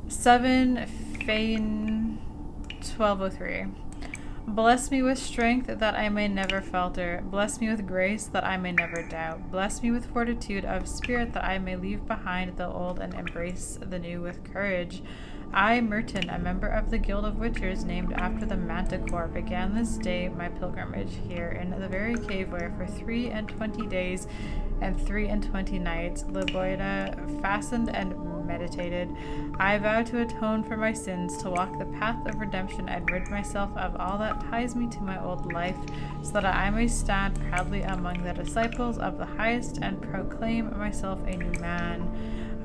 A: 7 Fane 1203. Bless me with strength that I may never falter. Bless me with grace that I may never doubt. Bless me with fortitude of spirit that I may leave behind the old and embrace the new with courage. I, Merton, a member of the Guild of Witchers named after the Manticore, began this day my pilgrimage here in the very cave where for 23 days and 23 nights Leboida fastened and meditated. I vow to atone for my sins, to walk the path of redemption and rid myself of all that ties me to my old life, so that I may stand proudly among the disciples of the highest and proclaim myself a new man.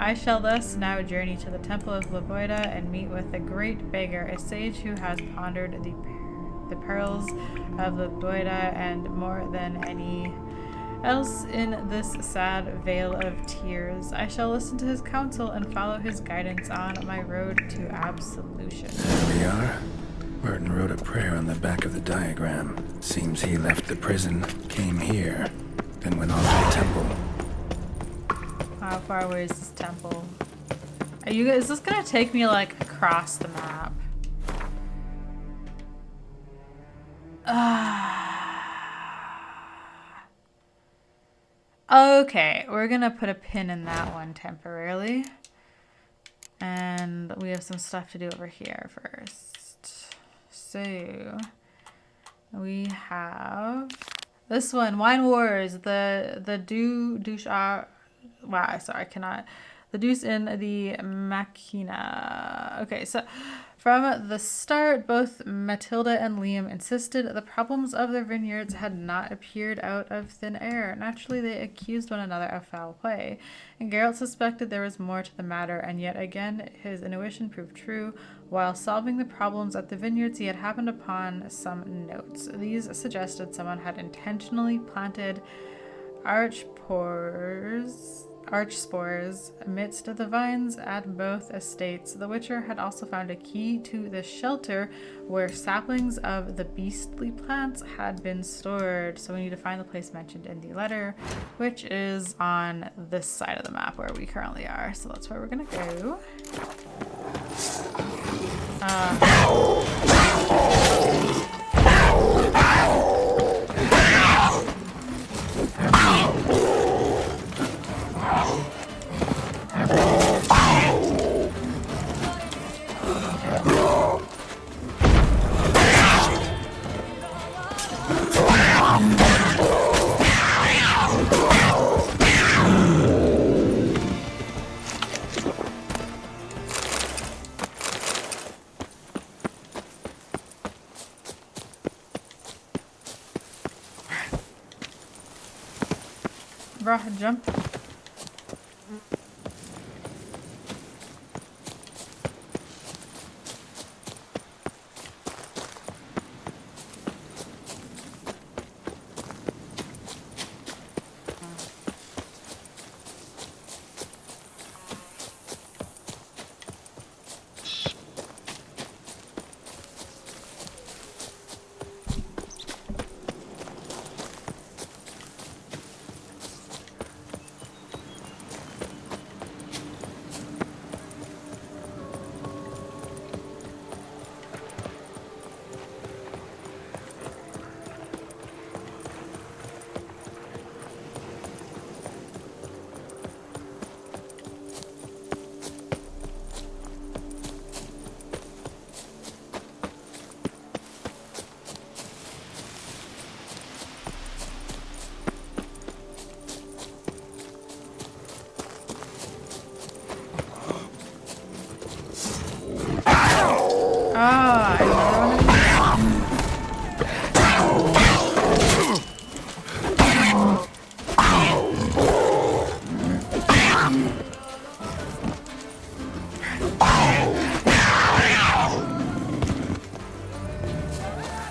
A: I shall thus now journey to the temple of Leboida and meet with the great beggar, a sage who has pondered the pearls of Leboida and more than any else in this sad vale of tears. I shall listen to his counsel and follow his guidance on my road to absolution.
B: There we are. Merton wrote a prayer on the back of the diagram. Seems he left the prison, came here, then went on to the temple.
A: How far away is this temple? Is this gonna take me like across the map? Okay, we're gonna put a pin in that one temporarily. And we have some stuff to do over here first. So we have this one, Wine Wars, the deuce in the machina. Okay, so From the start, both Matilda and Liam insisted the problems of their vineyards had not appeared out of thin air. Naturally, they accused one another of foul play, and Geralt suspected there was more to the matter, and yet again his intuition proved true. While solving the problems at the vineyards, he had happened upon some notes. These suggested someone had intentionally planted archspores amidst the vines at both estates. The Witcher had also found a key to the shelter where saplings of the beastly plants had been stored. So we need to find the place mentioned in the letter, which is on this side of the map where we currently are. So that's where we're gonna go. Bruh, jump.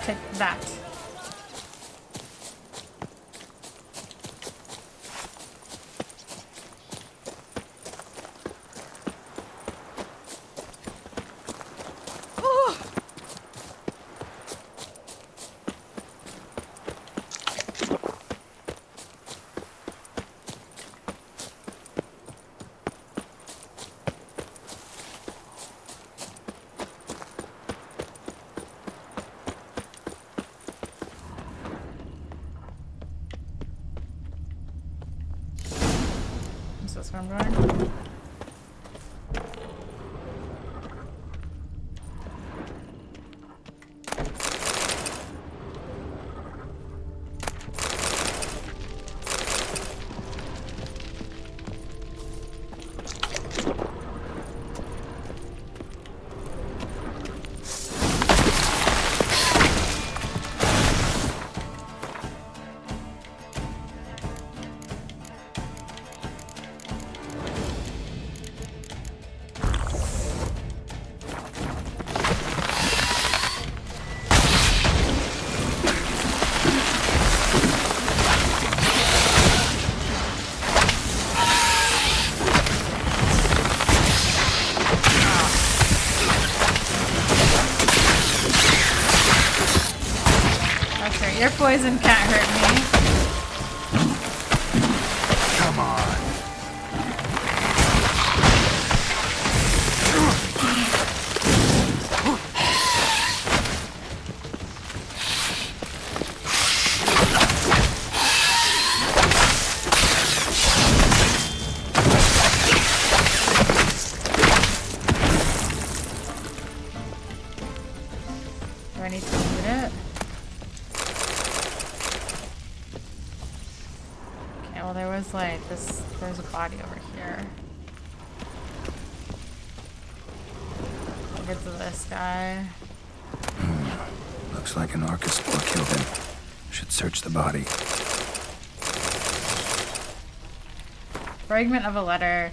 A: Take that. Is this where I'm going? Your poison can't hurt me.
E: Come on.
A: Do I need to loot it? Okay, well there was like this, there's a body over here. over to this guy.
B: Looks like an Orchestra killed him. Should search the body.
A: Fragment of a letter.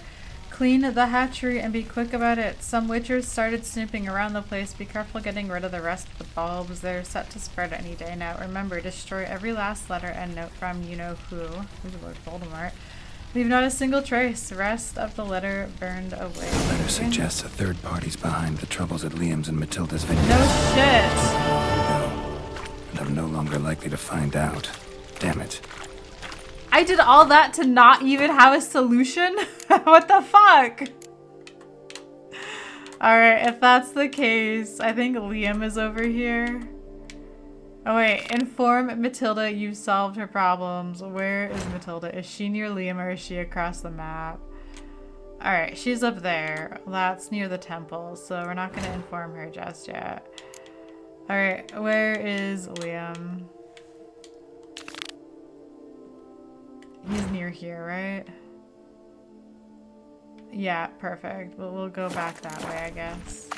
A: Clean the hatchery and be quick about it. Some witchers started snooping around the place. Be careful getting rid of the rest of the bulbs. They're set to spread any day now. Remember, destroy every last letter and note from you-know-who. Who's Lord Voldemort? Leave not a single trace. Rest of the letter burned away.
B: The letter suggests a third party's behind the troubles at Liam's and Matilda's vineyard.
A: No shit!
B: And I'm no longer likely to find out. Damn it.
A: I did all that to not even have a solution? What the fuck? Alright, if that's the case, I think Liam is over here. Oh wait, inform Matilda you've solved her problems. Where is Matilda? Is she near Liam or is she across the map? Alright, she's up there. That's near the temple, so we're not going to inform her just yet. Alright, where is Liam? He's near here, right? Yeah, perfect. We'll go back that way, I guess.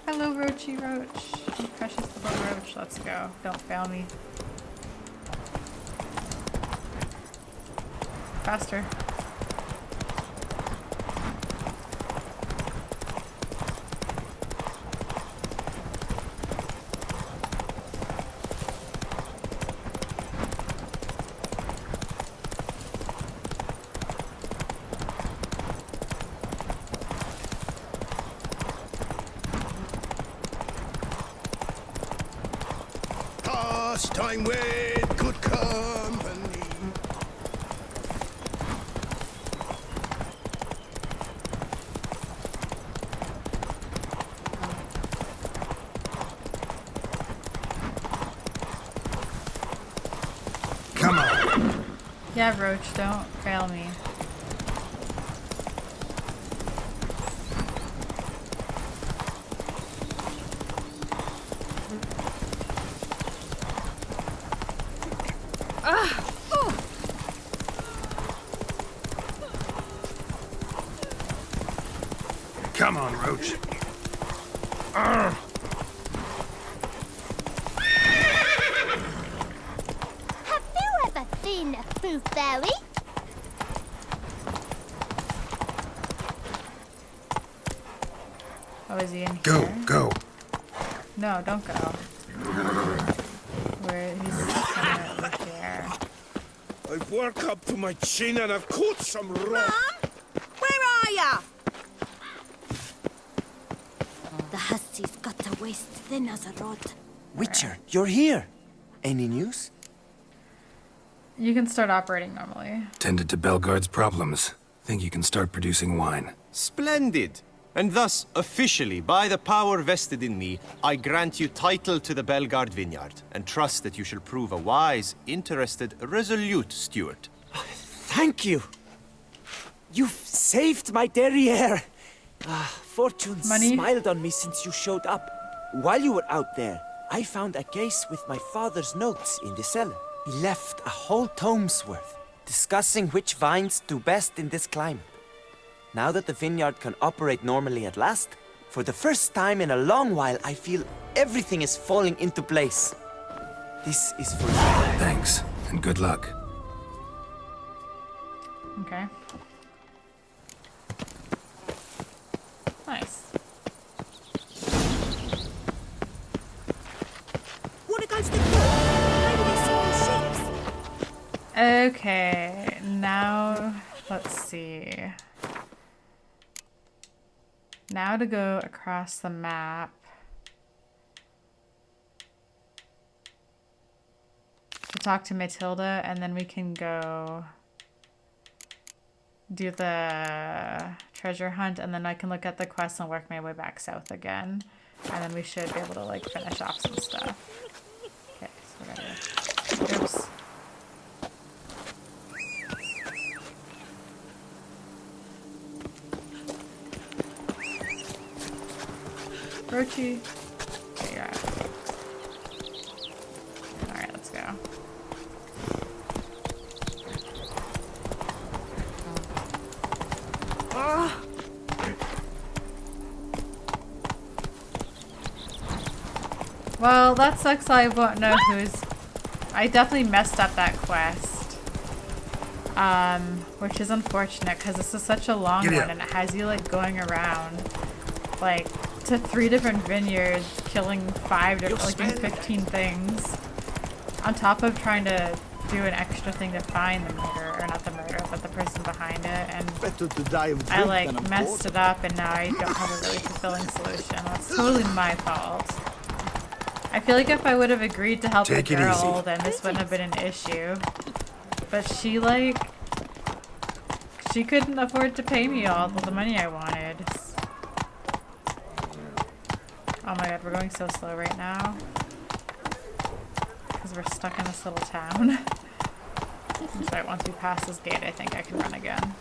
A: Hello, Roachy Roach. Precious little roach. Let's go. Don't fail me. Faster.
H: Time with good company.
B: Come on.
A: Yeah, Roach, don't fail me.
B: Come on, Roach.
K: Have you ever seen a true fairy?
A: Oh, is he in here?
B: Go.
A: No, don't go. Where he's somewhere over here.
L: I've worked up to my chin and I've caught some rock.
F: Mom? Where are ya?
D: The hussey's got a waist thin as a rod.
M: Witcher, you're here. Any news?
A: You can start operating normally.
B: Tended to Belgard's problems. Think you can start producing wine.
N: Splendid. And thus, officially, by the power vested in me, I grant you title to the Belgard Vineyard, and trust that you shall prove a wise, interested, resolute steward.
M: Thank you. You've saved my derriere. Fortune smiled on me since you showed up. While you were out there, I found a case with my father's notes in the cellar. He left a whole tome's worth, discussing which vines do best in this climate. Now that the vineyard can operate normally at last, for the first time in a long while, I feel everything is falling into place. This is for you.
B: Thanks, and good luck.
A: Okay. Nice.
D: What against the maybe they saw the shapes.
A: Okay, now let's see. Now to go across the map. To talk to Matilda, and then we can go do the treasure hunt, and then I can look at the quest and work my way back south again. And then we should be able to like finish off some stuff. Okay, so we're gonna... Oops. Roachy. There you're at. Alright, Well, that sucks. I won't know who's... I definitely messed up that quest. Which is unfortunate because this is such a long one and it has you like going around like to 3 different vineyards, killing 5 different, like doing 15 things. On top of trying to do an extra thing to find the murderer, or not the murderer, but the person behind it, and I like messed it up and now I don't have a really fulfilling solution. That's totally my fault. I feel like if I would have agreed to help the girl, then this wouldn't have been an issue. But she like, she couldn't afford to pay me all the money I wanted. Oh my god, we're going so slow right now. Because we're stuck in this little town. That's right, once we pass this gate, I think I can run again.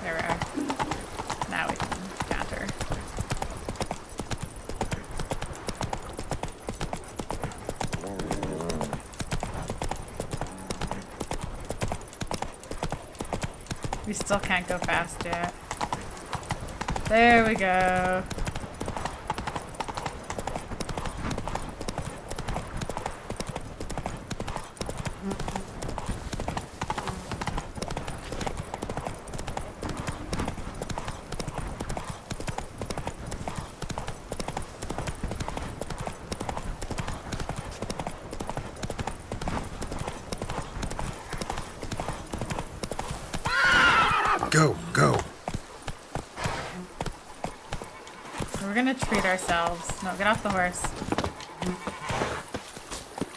A: There we are. Now we can counter. We still can't go fast yet. There we go.
B: Go.
A: We're gonna treat ourselves. No, get off the horse.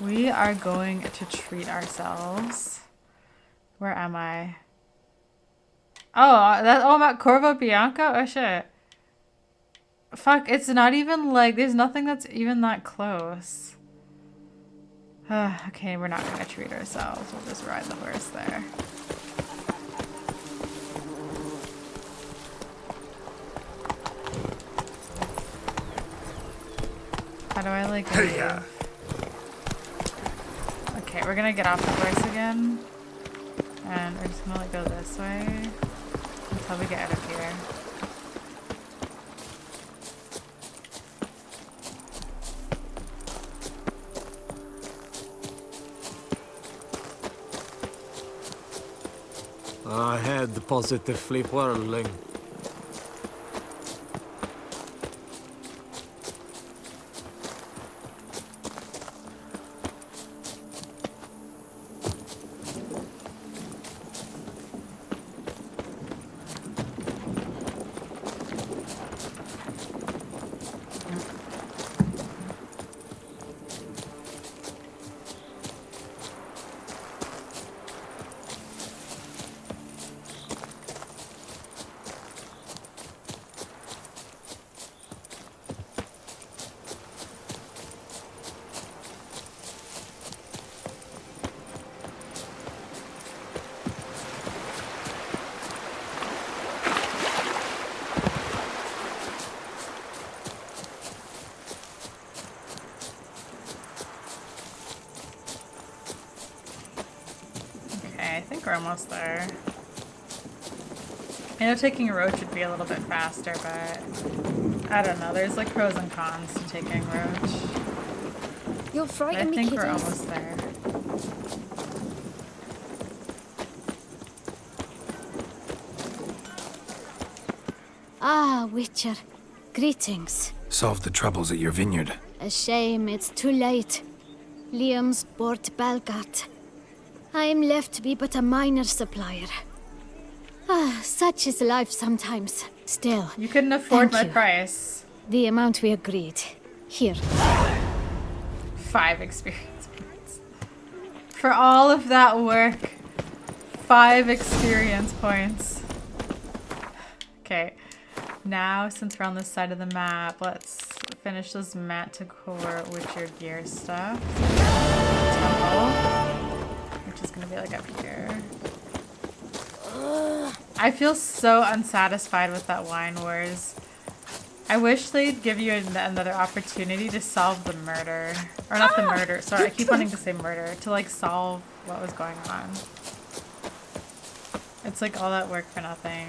A: We are going to treat ourselves. Where am I? Oh, I'm at Corvo Bianco? Oh shit. Fuck, it's not even like, there's nothing that's even that close. Okay, we're not gonna treat ourselves. We'll just ride the horse there. How do I like leave? Okay, we're gonna get off the horse again. And we're just gonna like go this way until we get out of here.
O: I had positively whirling. I think we're almost there. I know taking a roach would be a little bit faster, but I don't know. There's like pros and cons to taking roach.
D: You'll frighten me,
A: I think we're
D: kiddies.
A: almost there.
D: Ah, Witcher. Greetings.
B: Solved the troubles at your vineyard.
D: A shame it's too late. Liam's bought Belgat. I'm left to be but a minor supplier. Ah, such is life sometimes. Still.
A: You couldn't afford my
D: you.
A: price.
D: The amount we agreed. Here.
A: 5 experience points. For all of that work. 5 experience points. Okay. Now, since we're on this side of the map, let's finish this Manticore with your gear stuff. Temple, which is gonna be like up here. I feel so unsatisfied with that Wine Wars. I wish they'd give you another opportunity to solve the murder. Or not the murder, sorry, I keep wanting to say murder. To like solve what was going on. It's like all that work for nothing.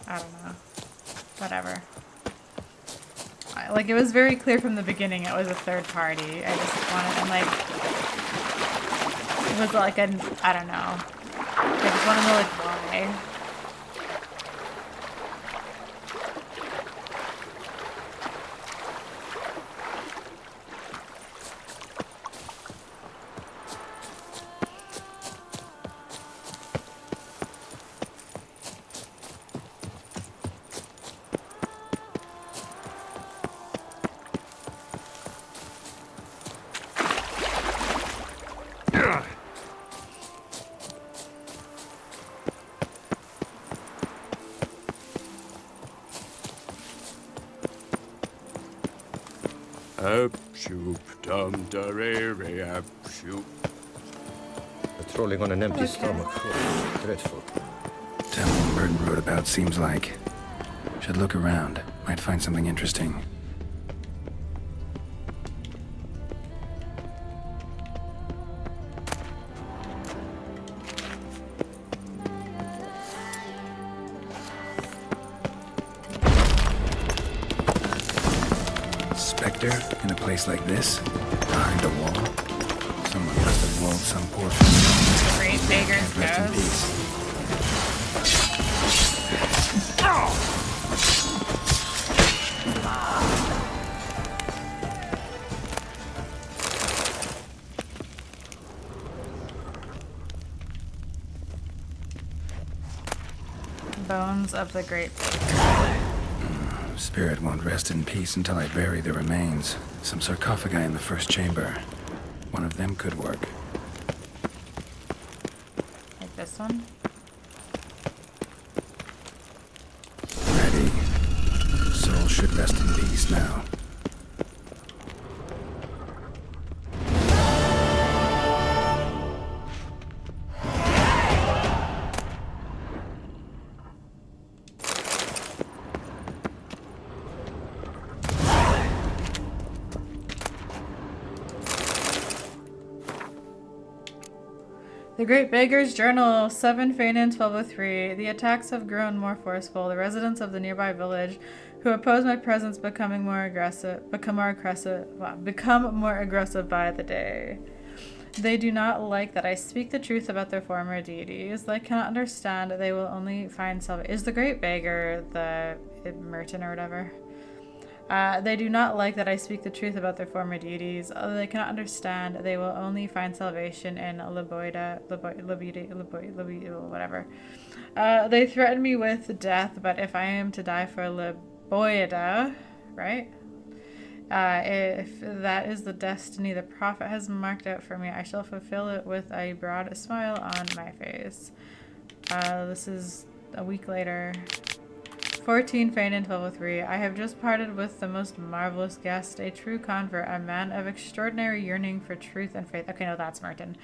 A: I don't know. Whatever. Like, it was very clear from the beginning it was a third party. I just wanted, and like, it was like I don't know. I just want to know, like, why.
E: Up, shoop, dum, darere, up, shoop.
P: Patrolling on an empty stomach. Oh, dreadful.
B: Temple Burton wrote about seems like. Should look around. Might find something interesting. Spectre in a place like this? Behind a wall? Someone must have walled some poor family.
A: Great Beggar's
B: Rest in
A: Ghost.
B: peace.
A: Bones of the Great Baker.
B: Spirit won't rest in peace until I bury the remains. Some sarcophagi in the first chamber. One of them could work.
A: Like this one?
B: Ready. Soul should rest in peace now.
A: The Great Beggar's Journal, 7 Fanon 1203. The attacks have grown more forceful. The residents of the nearby village who oppose my presence become more aggressive by the day. They do not like that I speak the truth about their former deities. They cannot understand they will only find salvation. Is the Great Beggar the Merton or whatever? They do not like that I speak the truth about their former deities. Although they cannot understand, they will only find salvation in Liboida, whatever. They threaten me with death, but if I am to die for Liboida, right? If that is the destiny the prophet has marked out for me, I shall fulfill it with a broad smile on my face. This is a week later. 14 Fanon 1203. I have just parted with the most marvelous guest, a true convert, a man of extraordinary yearning for truth and faith. Okay, no, that's Merton.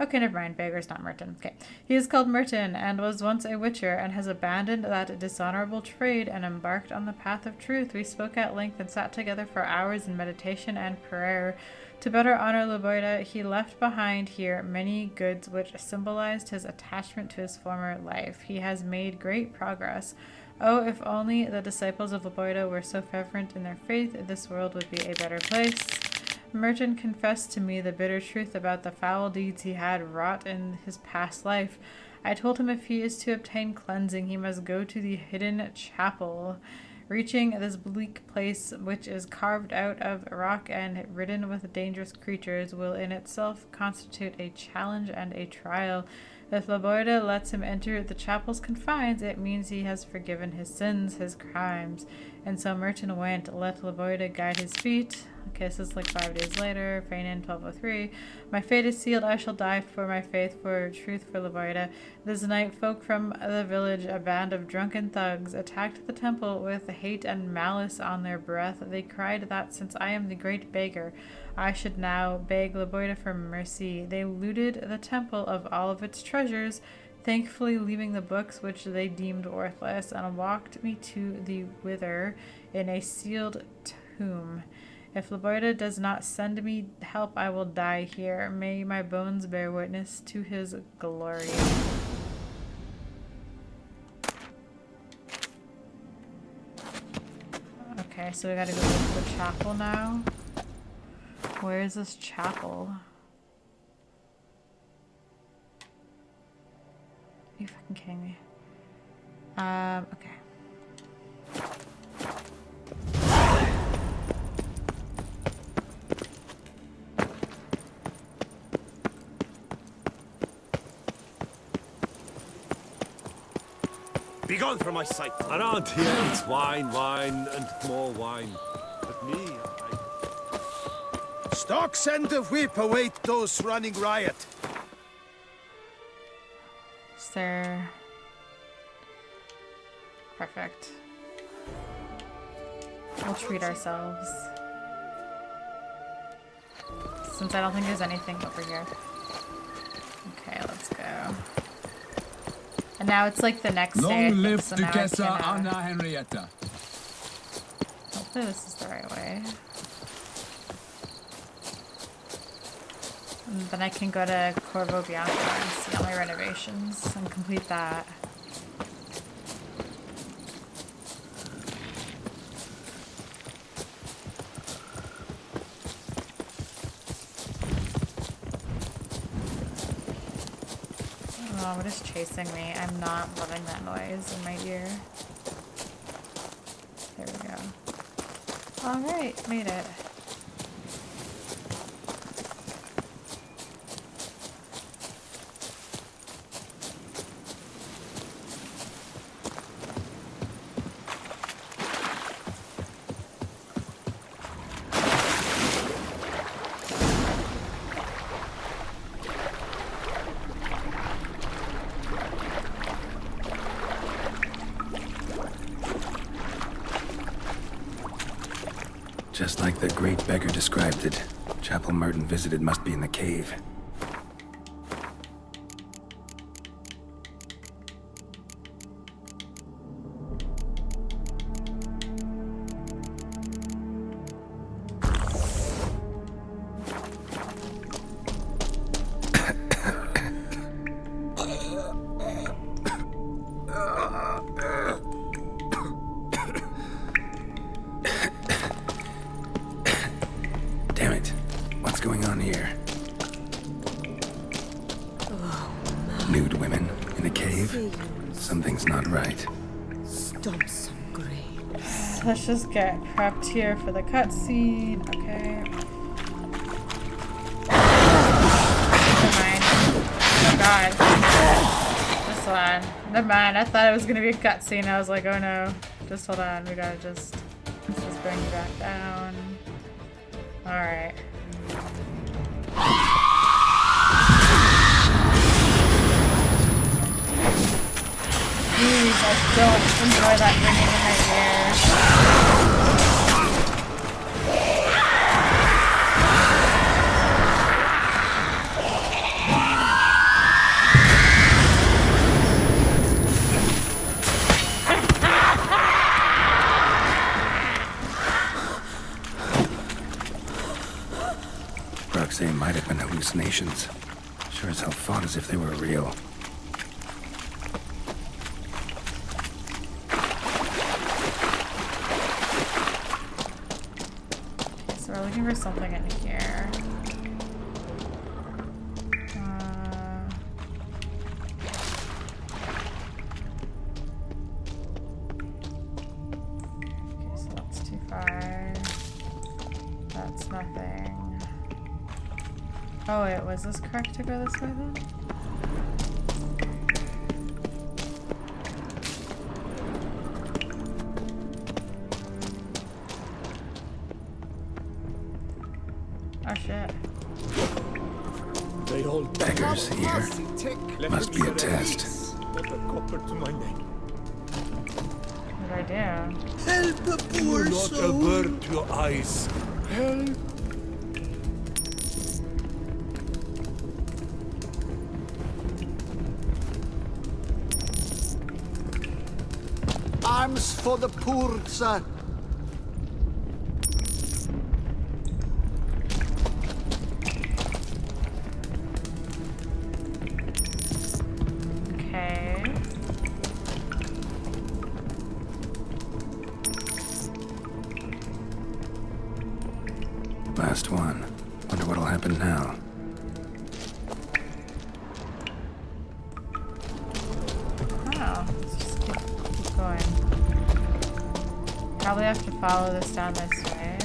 A: Okay, never mind. Beggar's not Merton. Okay. He is called Merton and was once a witcher and has abandoned that dishonorable trade and embarked on the path of truth. We spoke at length and sat together for hours in meditation and prayer. To better honor Liboida, he left behind here many goods which symbolized his attachment to his former life. He has made great progress. Oh, if only the disciples of Liboida were so fervent in their faith, this world would be a better place. Merton confessed to me the bitter truth about the foul deeds he had wrought in his past life. I told him if he is to obtain cleansing, he must go to the hidden chapel. Reaching this bleak place, which is carved out of rock and ridden with dangerous creatures, will in itself constitute a challenge and a trial. If Liboida lets him enter the chapel's confines, it means he has forgiven his sins, his crimes. And so Merton went, let Liboida guide his feet. Okay, this is like 5 days later, Fanon 1203. My fate is sealed, I shall die for my faith, for truth, for Liboida. This night, folk from the village, a band of drunken thugs, attacked the temple with hate and malice on their breath. They cried that since I am the great beggar, I should now beg Liboida for mercy. They looted the temple of all of its treasures, thankfully leaving the books which they deemed worthless, and walked me to the wither in a sealed tomb. If Liboida does not send me help, I will die here. May my bones bear witness to his glory. Okay, Okay, so we gotta go to the chapel now. Where is this chapel? Are you fucking kidding me? Okay.
E: Be gone from my sight. Around here it's wine, wine, and more wine. But me,
H: Stocks and the whip await those running riot.
A: Is there... Perfect. We'll treat ourselves. Since I don't think there's anything over here. Okay, let's go. And now it's like the next day, I think, so now I can,
Q: Henrietta.
A: hopefully this is the right way. And then I can go to Corvo Bianco and see all my renovations and complete that. Oh, what is chasing me? I'm not loving that noise in my ear. There we go. Alright, made it.
B: Just like the great beggar described it, chapel Merton visited must be in the cave. Damn it. What's going on here? Nude women in a cave? Something's not right.
F: Stumps of grain.
A: Let's just get prepped here for the cutscene. Okay. Never mind. Oh god. This one. Never mind. I thought it was gonna be a cutscene. I was like, oh no. Just hold on. We gotta just bring you back down. Alright. Jeez, I don't enjoy that ringing in my ears.
B: Roxanne might have been hallucinations. Sure as hell fought as if they were real.
A: So we're looking for something in here. Okay, so that's too far. That's nothing. Oh wait, was this correct to go this way then? Oh shit.
E: They all
B: Beggars here. Must be a test.
E: Not a copper to my name.
A: What did I do?
H: Help the poor
E: Not
H: soul.
E: avert your eyes. Help.
H: Arms for the poor, sir.
A: Okay.
B: Last one. Wonder what'll happen now.
A: Oh, let's just keep going. Probably have to follow this down this way.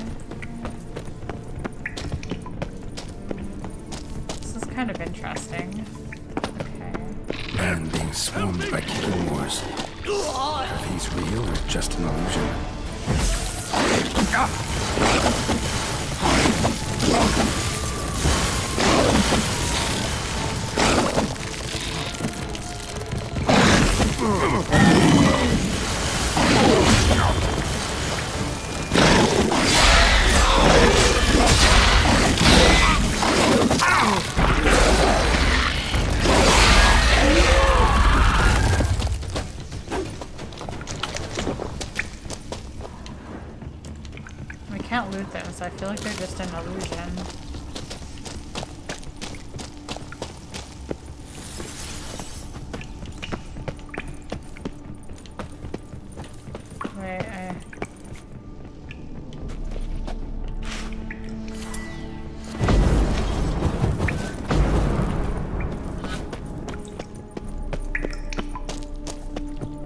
A: This is kind of interesting. Okay.
B: Man being swarmed by killer wars. Are these real or just an illusion?
A: We can't loot them, so I feel like they're just an illusion. Wait,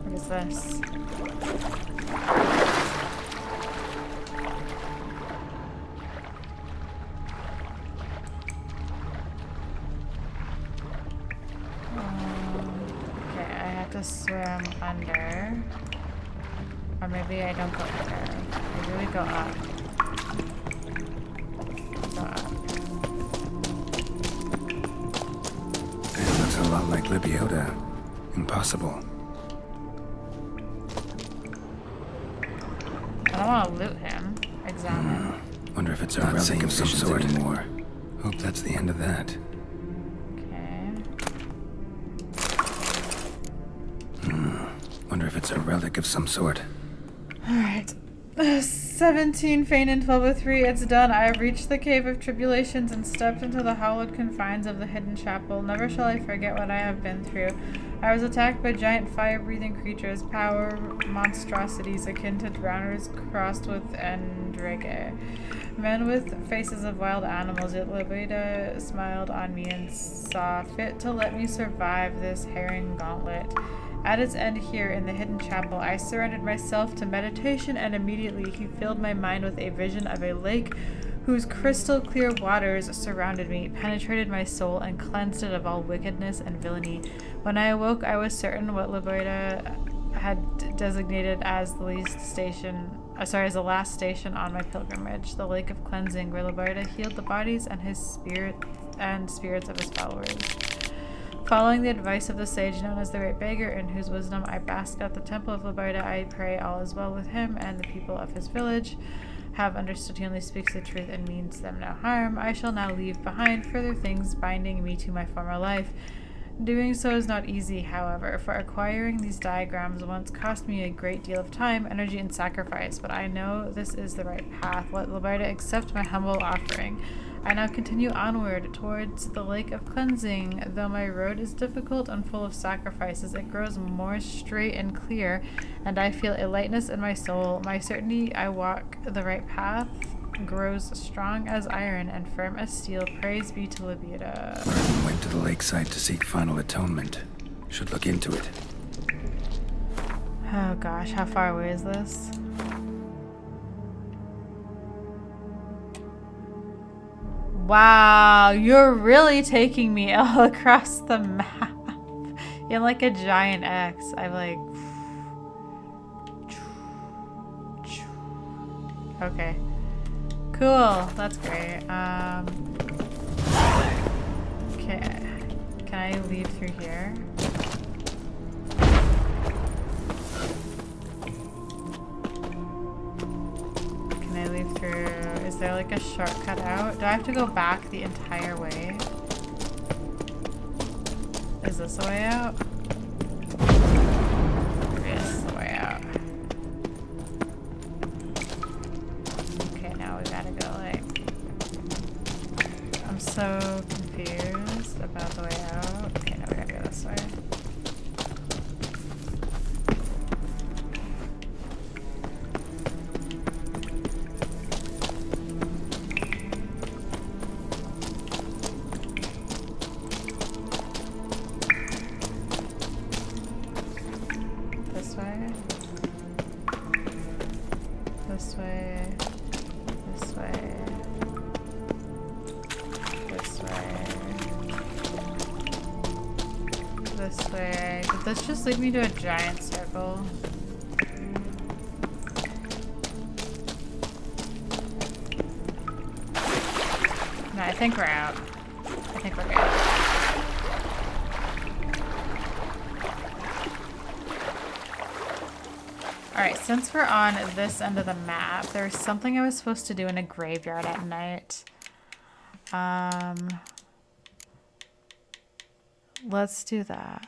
A: what is this? Okay, I have to swim under. Or maybe I don't go under. Maybe we go up. Go up.
B: It looks a lot like Libiota. Impossible.
A: I don't want to loot him. Examine.
B: Wonder if it's a relic of some sort anymore. Hope that's the end of that. Wonder if it's a relic of some sort.
A: Alright. 17 faint and 1203. It's done. I have reached the Cave of Tribulations and stepped into the hallowed confines of the hidden chapel. Never shall I forget what I have been through. I was attacked by giant fire-breathing creatures, power monstrosities akin to drowners crossed with Endrege. Men with faces of wild animals, yet Libiota smiled on me and saw fit to let me survive this herring gauntlet. At its end here in the hidden chapel, I surrendered myself to meditation, and immediately he filled my mind with a vision of a lake whose crystal clear waters surrounded me, penetrated my soul, and cleansed it of all wickedness and villainy. When I awoke, I was certain what Libiota had designated as the last station on my pilgrimage, the Lake of Cleansing, where Libiota healed the bodies and spirits of his followers. Following the advice of the sage known as the Great Beggar, in whose wisdom I bask at the temple of Libiota, I pray all is well with him and the people of his village have understood he only speaks the truth and means them no harm. I shall now leave behind further things binding me to my former life. Doing so is not easy, however, for acquiring these diagrams once cost me a great deal of time, energy, and sacrifice, but I know this is the right path. Let Libiota accept my humble offering. I now continue onward towards the Lake of Cleansing. Though my road is difficult and full of sacrifices, it grows more straight and clear, and I feel a lightness in my soul. My certainty I walk the right path grows strong as iron and firm as steel. Praise be to Libiota.
B: Merlin went to the lakeside to seek final atonement. Should look into it.
A: Oh gosh, how far away is this? Wow, you're really taking me all across the map in like a giant X. I'm like, okay, cool. That's great. Okay, can I leave through here? Can I leave through? Is there like a shortcut out? Do I have to go back the entire way? Is this the way out? This is the way out. Okay, now we gotta go like... I'm so confused about the way out. Okay, now we gotta go this way. This way. This way. This way. This way. Did this just lead me to a giant circle? No, I think we're out. I think we're good. Alright, since we're on this end of the map, there's something I was supposed to do in a graveyard at night. Let's do that.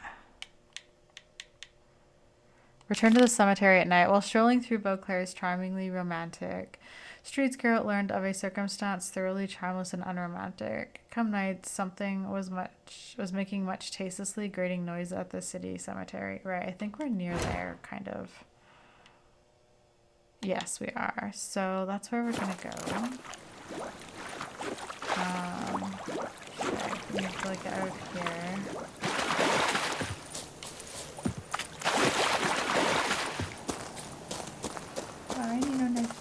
A: Return to the cemetery at night. While strolling through Beauclair's charmingly romantic streets, Geralt learned of a circumstance thoroughly charmless and unromantic. Come night, something was making much tastelessly grating noise at the city cemetery. Right, I think we're near there, kind of. Yes, we are. So that's where we're gonna go. Okay, we need to like get out of here. I need no knife.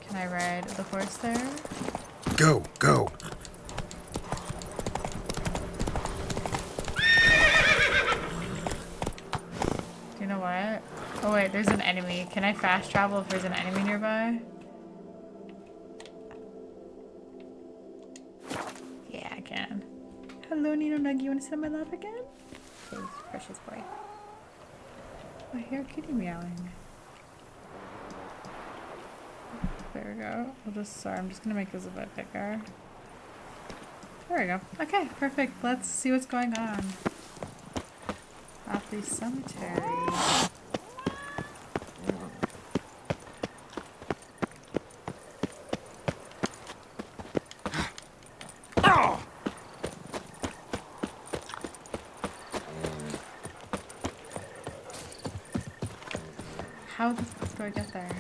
A: Can I ride the horse there?
B: Go, go.
A: You know what? Oh wait, there's an enemy. Can I fast travel if there's an enemy nearby? Yeah, I can. Hello, Nino Nug. You want to sit on my lap again? Please, precious boy. I hear a kitty meowing. There we go. Sorry, I'm just gonna make this a bit bigger. There we go. Okay, perfect. Let's see what's going on at the cemetery. How the fuck do I get there?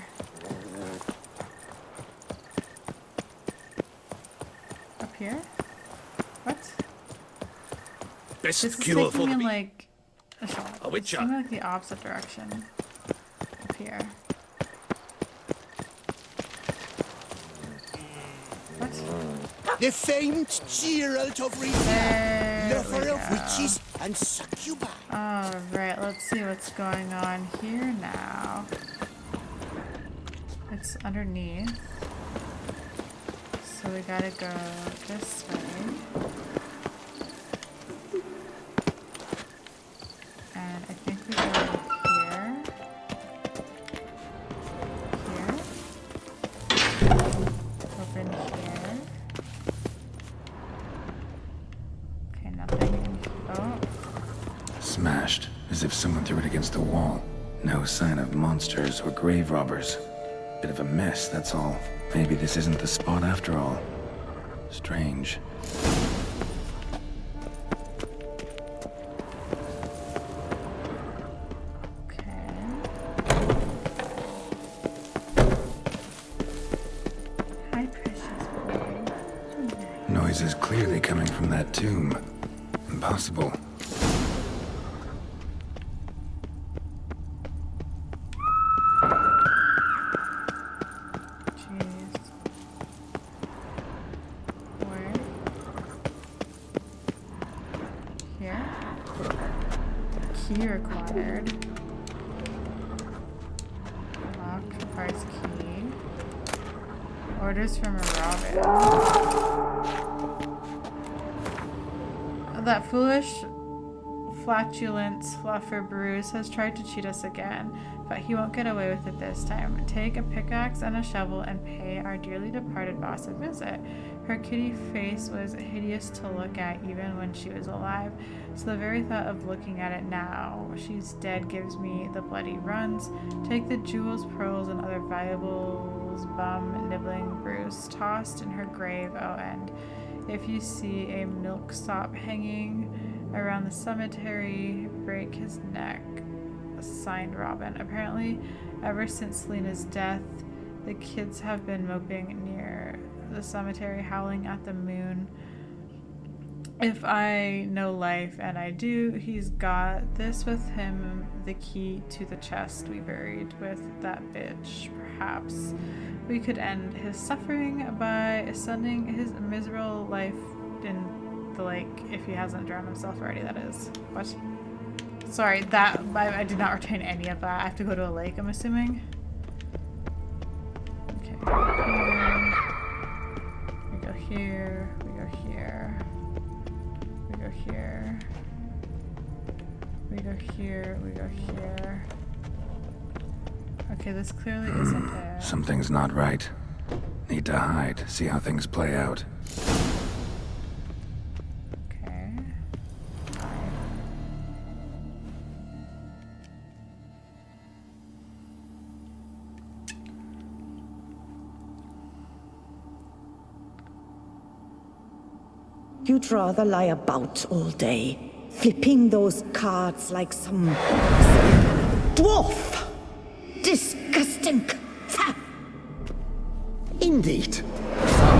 A: Up here? What?
E: Best
A: this is
E: cure
A: taking
E: for
A: me
E: the
A: like
E: a witcher.
A: taking me like the opposite direction. Up here. What?
H: The famed Geralt of Rivia, lover of witches and succubi.
A: Alright, let's see what's going on here now. It's underneath. So we gotta go this way. And I think we go here. Here. Open here. Okay, nothing. Oh.
B: Smashed, as if someone threw it against the wall. No sign of monsters or grave robbers. Bit of a mess, that's all. Maybe this isn't the spot after all. Strange.
A: Okay. Hi, precious boy.
B: Noise is clearly coming from that tomb. Impossible.
A: Key required. Lock, requires key. Orders from Robin. That foolish, flatulent fluffer Bruce has tried to cheat us again, but he won't get away with it this time. Take a pickaxe and a shovel and pay our dearly departed boss a visit. Her kitty face was hideous to look at even when she was alive, so the very thought of looking at it now she's dead gives me the bloody runs. Take the jewels, pearls, and other valuables, bum nibbling Bruce, tossed in her grave, oh, and if you see a milksop hanging around the cemetery, break his neck. Signed, Robin. Apparently, ever since Selena's death, the kids have been moping near the cemetery, howling at the moon If I know life, and I do, he's got this with him, the key to the chest we buried with that bitch. Perhaps we could end his suffering by sending his miserable life in the lake, if he hasn't drowned himself already, that is. What? Sorry, that I did not retain any of that. I have to go to a lake, I'm assuming. Okay, we go here, we go here, we go here, we go here, we go here. Okay, this clearly isn't it.
B: Something's not right. Need to hide, see how things play out.
A: Okay.
Q: You'd rather lie about all day, flipping those cards like some dwarf. Disgusting.
G: Indeed.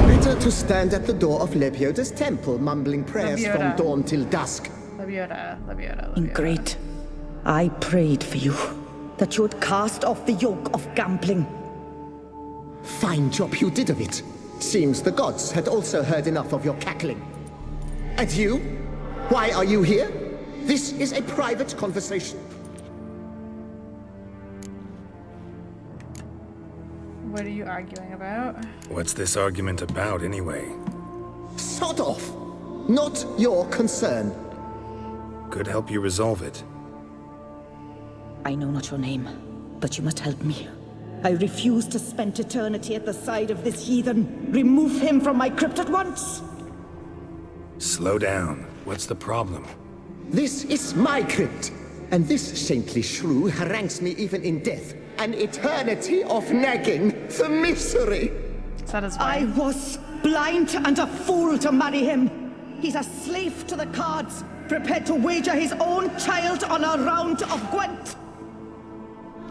G: Better to stand at the door of Lebioda's temple, mumbling prayers from dawn till dusk.
A: Lebioda.
Q: Great. I prayed for you, that you would cast off the yoke of gambling.
G: Fine job you did of it. Seems the gods had also heard enough of your cackling. And you? Why are you here? This is a private conversation.
A: What are you arguing about?
B: What's this argument about, anyway?
G: Sod off! Not your concern.
B: Could help you resolve it.
Q: I know not your name, but you must help me. I refuse to spend eternity at the side of this heathen. Remove him from my crypt at once!
B: Slow down. What's the problem?
G: This is my crypt, and this saintly shrew harangues me even in death. An eternity of nagging, the misery!
Q: I was blind and a fool to marry him. He's a slave to the cards, prepared to wager his own child on a round of Gwent.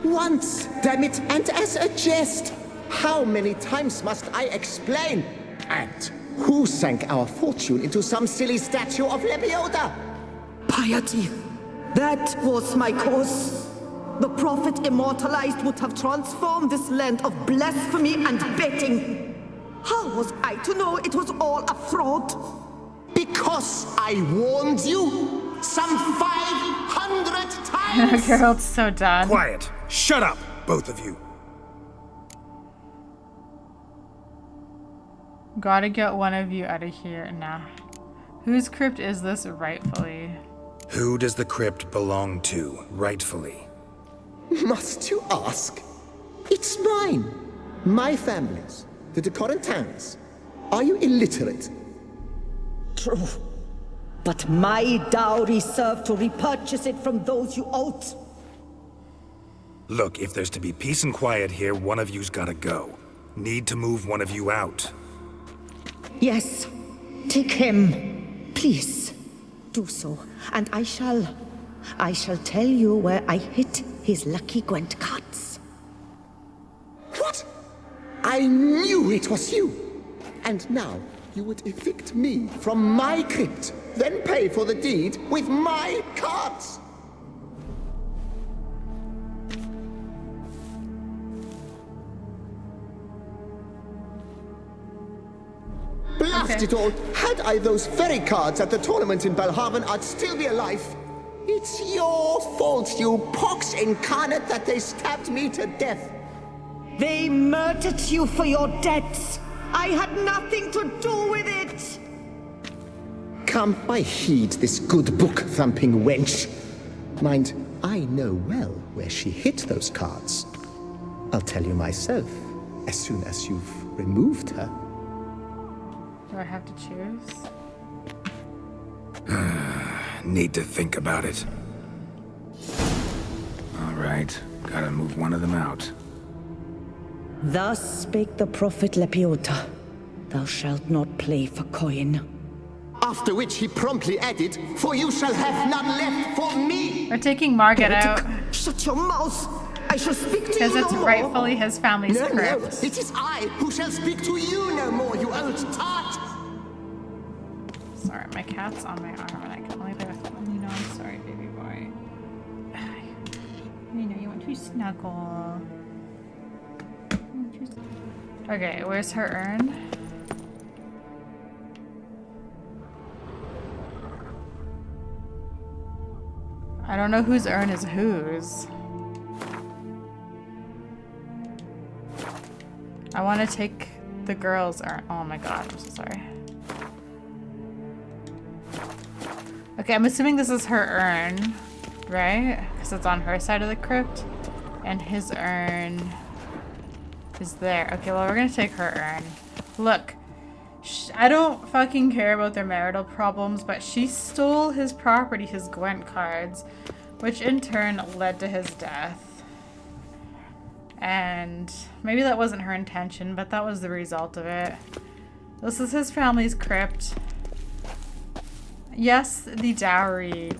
G: Once, damn it, and as a jest. How many times must I explain? And who sank our fortune into some silly statue of Lebioda?
Q: Piety. That was my cause. The prophet immortalized would have transformed this land of blasphemy and betting. How was I to know it was all a fraud?
G: Because I warned you some 500 times!
A: Geralt's so done.
B: Quiet! Shut up, both of you!
A: Gotta get one of you out of here now. Whose crypt is this rightfully?
B: Who does the crypt belong to, rightfully?
G: Must you ask? It's mine. My family's. The de Corentans. Are you illiterate?
Q: True. But my dowry served to repurchase it from those you owed.
B: Look, if there's to be peace and quiet here, one of you's gotta go. Need to move one of you out.
Q: Yes. Take him. Please. Do so. And I shall tell you where I hid his lucky Gwent cards.
G: What? I knew it was you. And now you would evict me from my crypt, then pay for the deed with my cards. Blast it all! Had I those very cards at the tournament in Belhaven, I'd still be alive. It's your fault, you pox incarnate, that they stabbed me to death.
Q: They murdered you for your debts. I had nothing to do with it.
G: Come, I heed this good book-thumping wench. Mind, I know well where she hid those cards. I'll tell you myself, as soon as you've removed her.
A: Do I have to choose?
B: Need to think about it. Alright, gotta move one of them out.
Q: Thus spake the prophet Lepiota. Thou shalt not play for coin.
G: After which he promptly added, "For you shall have none left for me."
A: We're taking Margaret out.
Q: Shut your mouth! I shall speak to you no more.
A: Because it's rightfully his family's crypt.
G: No, it is I who shall speak to you no more, you old tart.
A: Alright, my cat's on my arm and I can only play with one. You know, I'm sorry, baby boy. You know, you want to snuggle. Okay, where's her urn? I don't know whose urn is whose. I want to take the girl's urn. Oh my god, I'm so sorry. Okay, I'm assuming this is her urn, right? Because it's on her side of the crypt. And his urn is there. Okay, well, we're gonna take her urn. Look, I don't fucking care about their marital problems, but she stole his property, his Gwent cards, which in turn led to his death. And maybe that wasn't her intention, but that was the result of it. This is his family's crypt. Yes, the dowry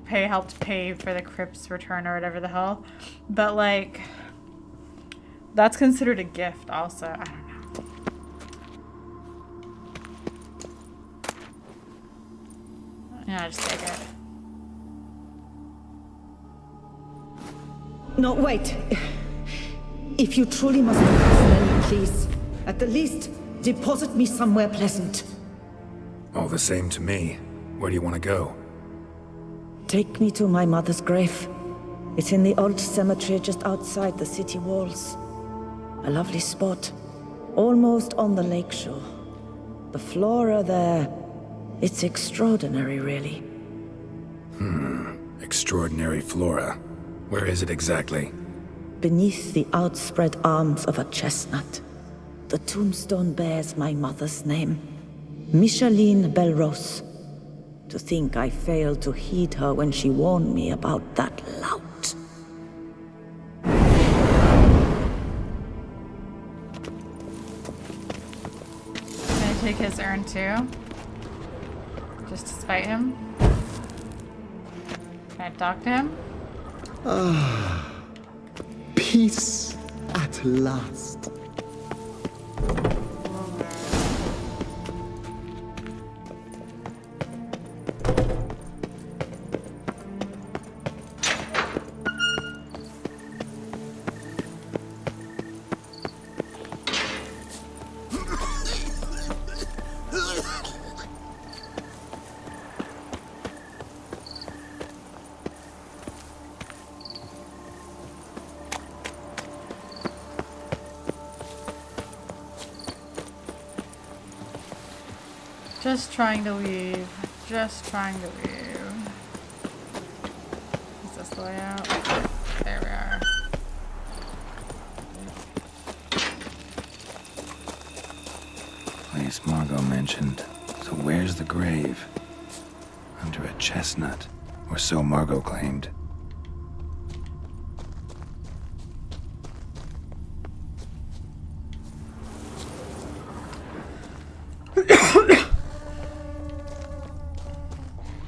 A: helped pay for the crypt's return or whatever the hell, but like, that's considered a gift also. I don't know. Yeah, just take it.
Q: No, wait. If you truly must be personally, please, at the least, deposit me somewhere pleasant.
B: All the same to me. Where do you want to go?
Q: Take me to my mother's grave. It's in the old cemetery just outside the city walls. A lovely spot, almost on the lakeshore. The flora there, it's extraordinary, really.
B: Extraordinary flora. Where is it exactly?
Q: Beneath the outspread arms of a chestnut. The tombstone bears my mother's name, Micheline Belrose. To think I failed to heed her when she warned me about that lout.
A: Can I take his urn too? Just to spite him? Can I talk to him?
G: Ah, peace at last.
A: Just trying to leave. Just trying to leave. Is this the way out? There we are.
B: Place Margot mentioned. So where's the grave? Under a chestnut. Or so Margot claimed.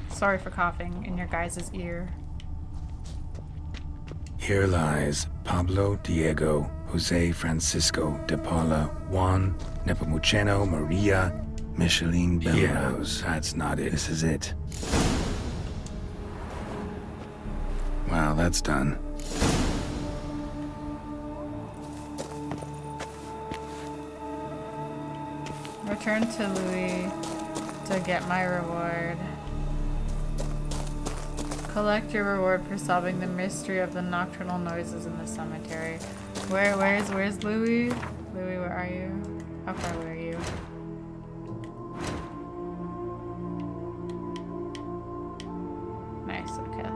A: Sorry for coughing in your guys' ear.
B: Here lies Pablo Diego Jose Francisco de Paula Juan Nepomuceno Maria Micheline Belrose. Yeah, that's not it. This is it. Wow, that's done.
A: Return to Louis to get my reward. Collect your reward for solving the mystery of the nocturnal noises in the cemetery. Where's Louis? Louis, where are you? How far away are you? Nice, okay.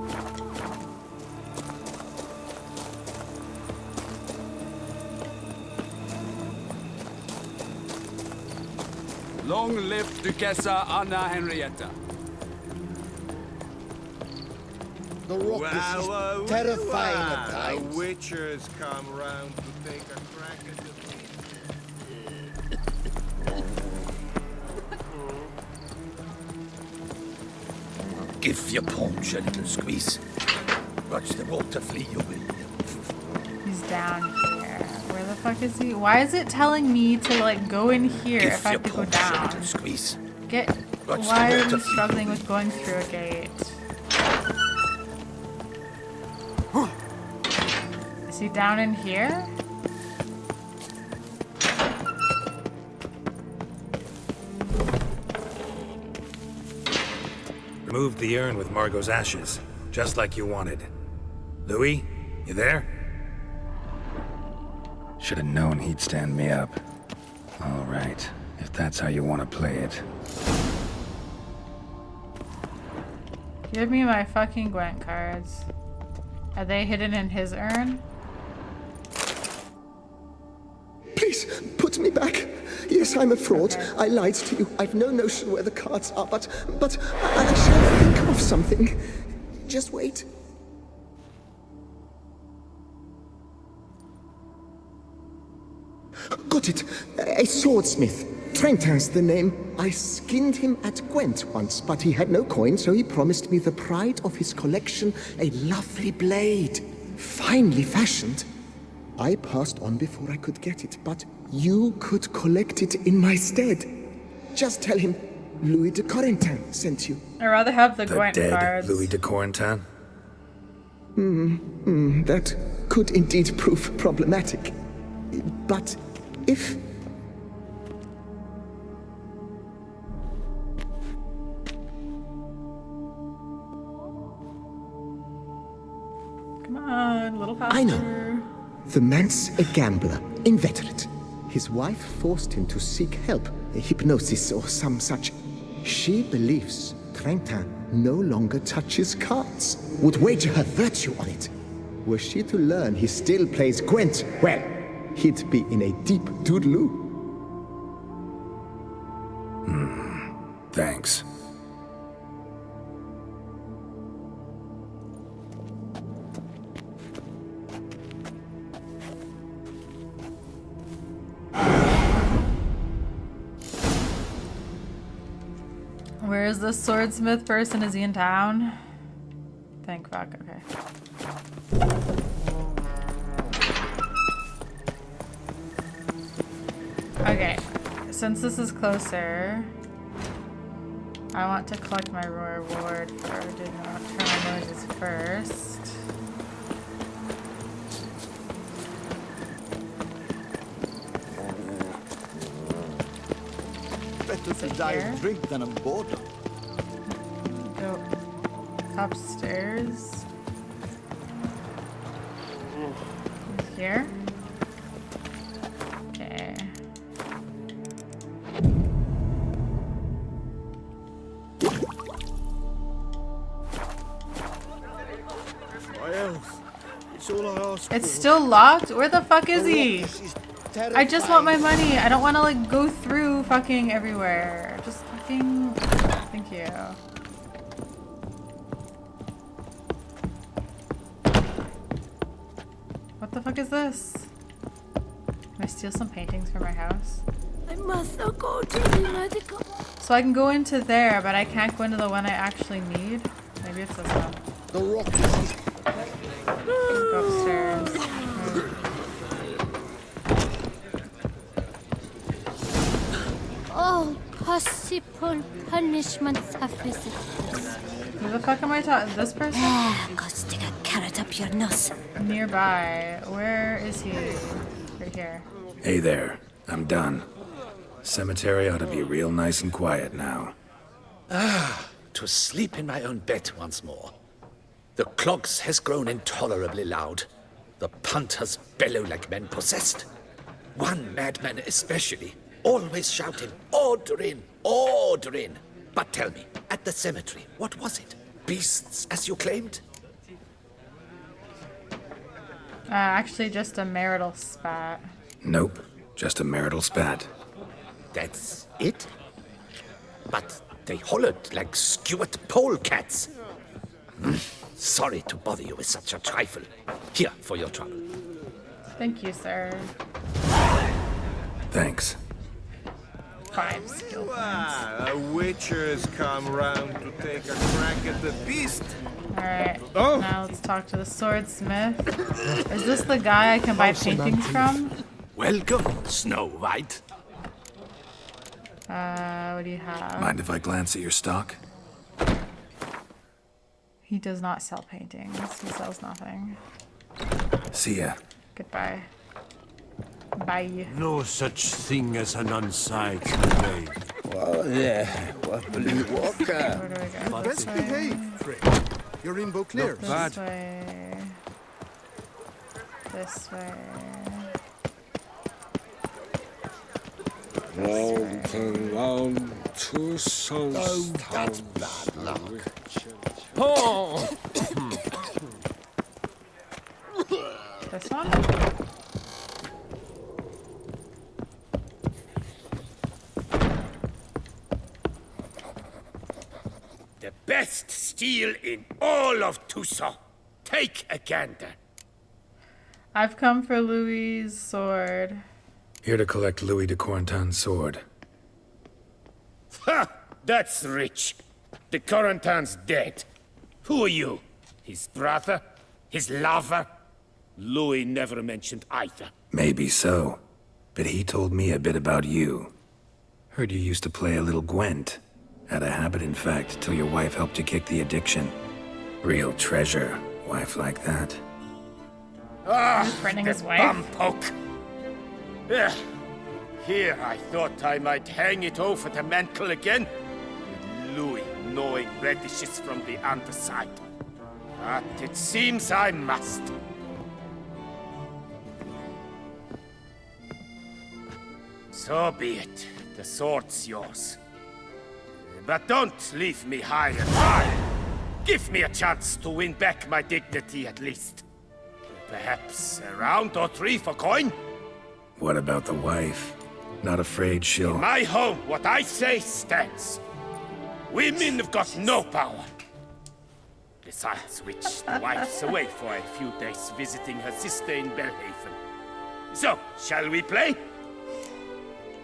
R: Long live Duchessa Anna Henrietta.
H: The rock is terrifying at times.
I: The witchers come round to take a crack at the
E: Give your paunch a little squeeze. Watch the water flee, you will.
A: He's down here. Where the fuck is he? Why is it telling me to like go in here if I have to go down?
E: Squeeze.
A: Get Why are we struggling with going through a gate? Is he down in here?
B: Removed the urn with Margot's ashes, just like you wanted. Louis, you there? Should have known he'd stand me up. All right, if that's how you want to play it.
A: Give me my fucking Gwent cards. Are they hidden in his urn?
G: Please, put me back. Yes, I'm a fraud. Okay. I lied to you. I've no notion where the cards are, but I shall think of something. Just wait. Got it. A swordsmith. Trentin's the name. I skinned him at Gwent once, but he had no coin, so he promised me the pride of his collection, a lovely blade. Finely fashioned. I passed on before I could get it, but you could collect it in my stead. Just tell him Louis de Corentin sent you.
A: I'd rather have the Gwent
B: dead
A: cards.
B: Louis de Corentin?
G: That could indeed prove problematic. But if...
A: Come on, a little faster.
G: I know. The man's a gambler, inveterate. His wife forced him to seek help, hypnosis or some such. She believes Trentin no longer touches cards, would wager her virtue on it. Were she to learn he still plays Gwent, well, he'd be in a deep doodaloo.
B: Thanks.
A: Where is the swordsmith person? Is he in town? Thank fuck, okay. Okay, since this is closer, I want to collect my reward for doing nocturnal noises first.
H: Better to die of drink than of boredom.
A: Go upstairs. Here. Okay. It's still locked? Where the fuck is he? I just want my money. I don't want to like go through fucking everywhere. Just fucking... Thank you. What the fuck is this? Can I steal some paintings from my house?
D: I must go to the medical.
A: So I can go into there, but I can't go into the one I actually need. Maybe it's this one.
H: The rock
A: Go upstairs.
D: All possible punishments have visited us.
A: Who the fuck am I talking? This person?
D: Go stick a carrot up your nose.
A: Nearby. Where is he? Right here.
B: Hey there. I'm done. Cemetery ought to be real nice and quiet now.
L: To sleep in my own bed once more. The clogs has grown intolerably loud. The punters bellow like men possessed. One madman especially, always shouting, "Order in! Order in!" But tell me, at the cemetery, what was it? Beasts, as you claimed?
A: Actually just a marital spat.
B: Nope. Just a marital spat.
L: That's it? But they hollered like skewered polecats. Sorry to bother you with such a trifle. Here, for your trouble.
A: Thank you, sir.
B: Thanks.
A: 5 skill points.
I: A witcher's come round to take a crack at the beast.
A: Alright, now let's talk to the swordsmith. Is this the guy I can buy paintings from?
E: Welcome, Snow White.
A: What do you have?
B: Mind if I glance at your stock?
A: He does not sell paintings. He sells nothing.
B: See ya.
A: Goodbye. Bye.
E: No such thing as an unsighted grave.
C: Well, yeah, what will you walk?
A: Where do we go? This
S: Best
A: way.
S: behave. Your rainbow clears.
A: This way. This way.
T: Round to Sun's
C: Oh, that's bad luck.
T: Oh!
A: This one?
E: The best steel in all of Tucson. Take a gander.
A: I've come for Louis's sword.
B: Here to collect Louis de Corentin's sword.
E: Ha! That's rich. The Corentin's dead. Who are you? His brother? His lover? Louis never mentioned either.
B: Maybe so. But he told me a bit about you. Heard you used to play a little Gwent. Had a habit, in fact, till your wife helped you kick the addiction. Real treasure, wife like that.
E: Ah,
A: threatening
E: the
A: his wife?
E: bum poke. Ugh. Here I thought I might hang it over the mantle again. With Louis gnawing radishes from the underside. But it seems I must. So be it. The sword's yours. But don't leave me high and dry. Give me a chance to win back my dignity at least. Perhaps a round or three for coin?
B: What about the wife? Not afraid she'll...
E: In my home, what I say stands. Women have got no power. Besides which, the wife's away for a few days visiting her sister in Belhaven. So, shall we play?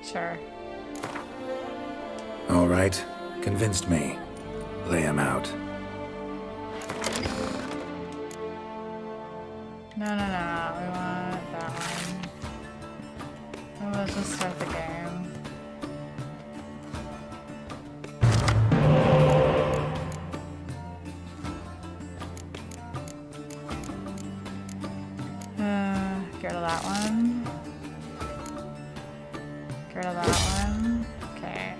A: Sure.
B: All right. Convinced me. Lay him out.
A: No. We want that one. Oh, let's just start the game. Get rid of that one. Get rid of that one. Okay.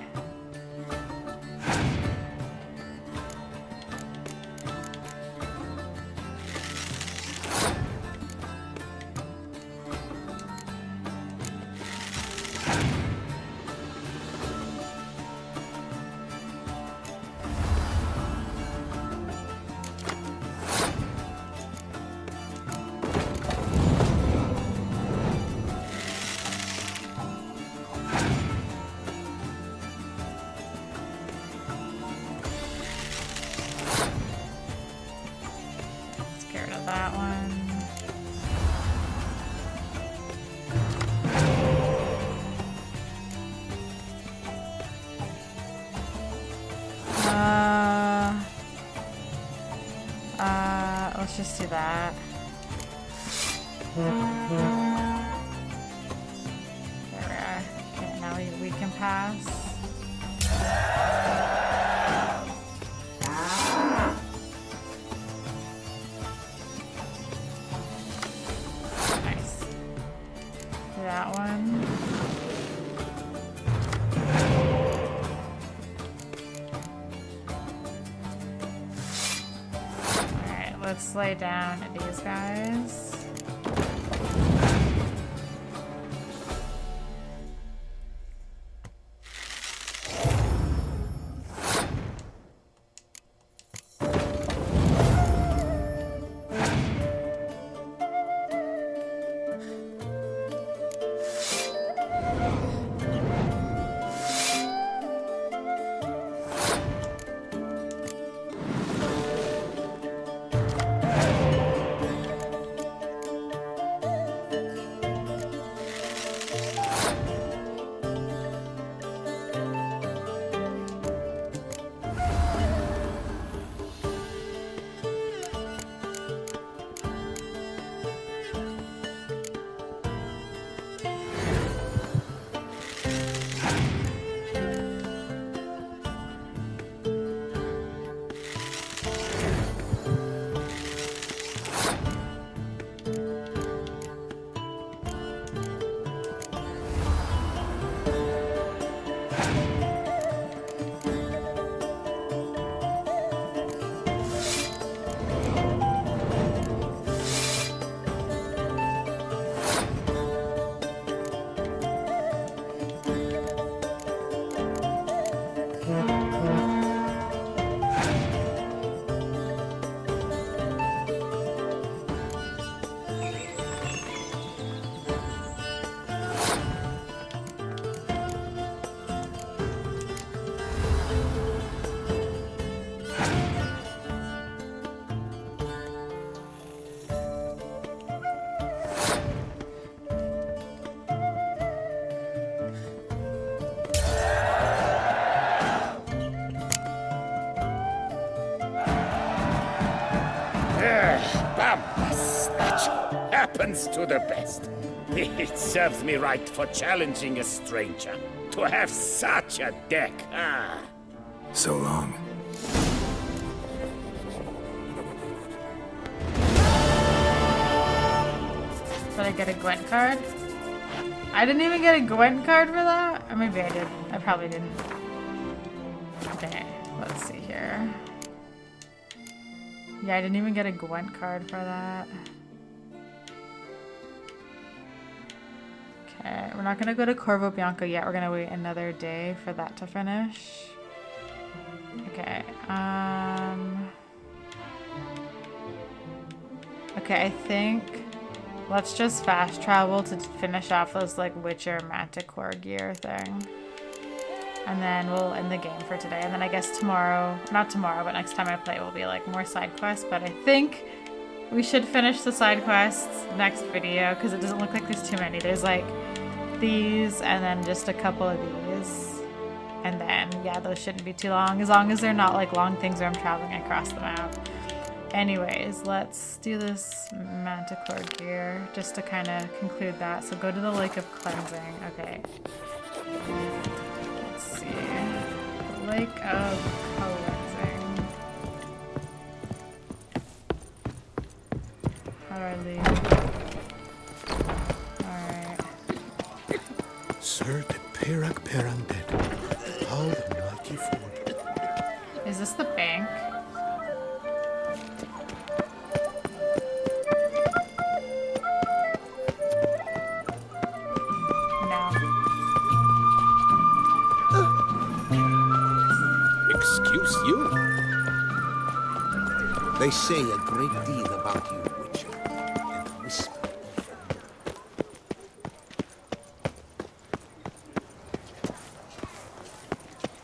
A: That one. Let's just do that. There we are. Okay, now we can pass. That one. Alright, let's lay down these guys.
E: Bambas, that happens to the best. It serves me right for challenging a stranger. To have such a deck, ah.
B: So long.
A: Did I get a Gwent card? I didn't even get a Gwent card for that? Or maybe I did. I probably didn't. Okay, let's see here. Yeah, I didn't even get a Gwent card for that. Okay, we're not gonna go to Corvo Bianco yet. We're gonna wait another day for that to finish. Okay, okay, I think let's just fast travel to finish off those like Witcher Manticore gear thing. And then we'll end the game for today. And then I guess tomorrow, not tomorrow, but next time I play will be like more side quests. But I think we should finish the side quests next video because it doesn't look like there's too many. There's like these and then just a couple of these. And then, yeah, those shouldn't be too long as they're not like long things where I'm traveling across the map. Anyways, let's do this Manticore gear just to kind of conclude that. So go to the Lake of Cleansing. Okay. Let's see. Lake of Cleansing. How do I leave? Alright.
G: Sir, the Perak Perang dead. How the mighty fall.
A: Is this the bank?
L: Excuse you?
H: They say a great deal about you, Witcher, and whisper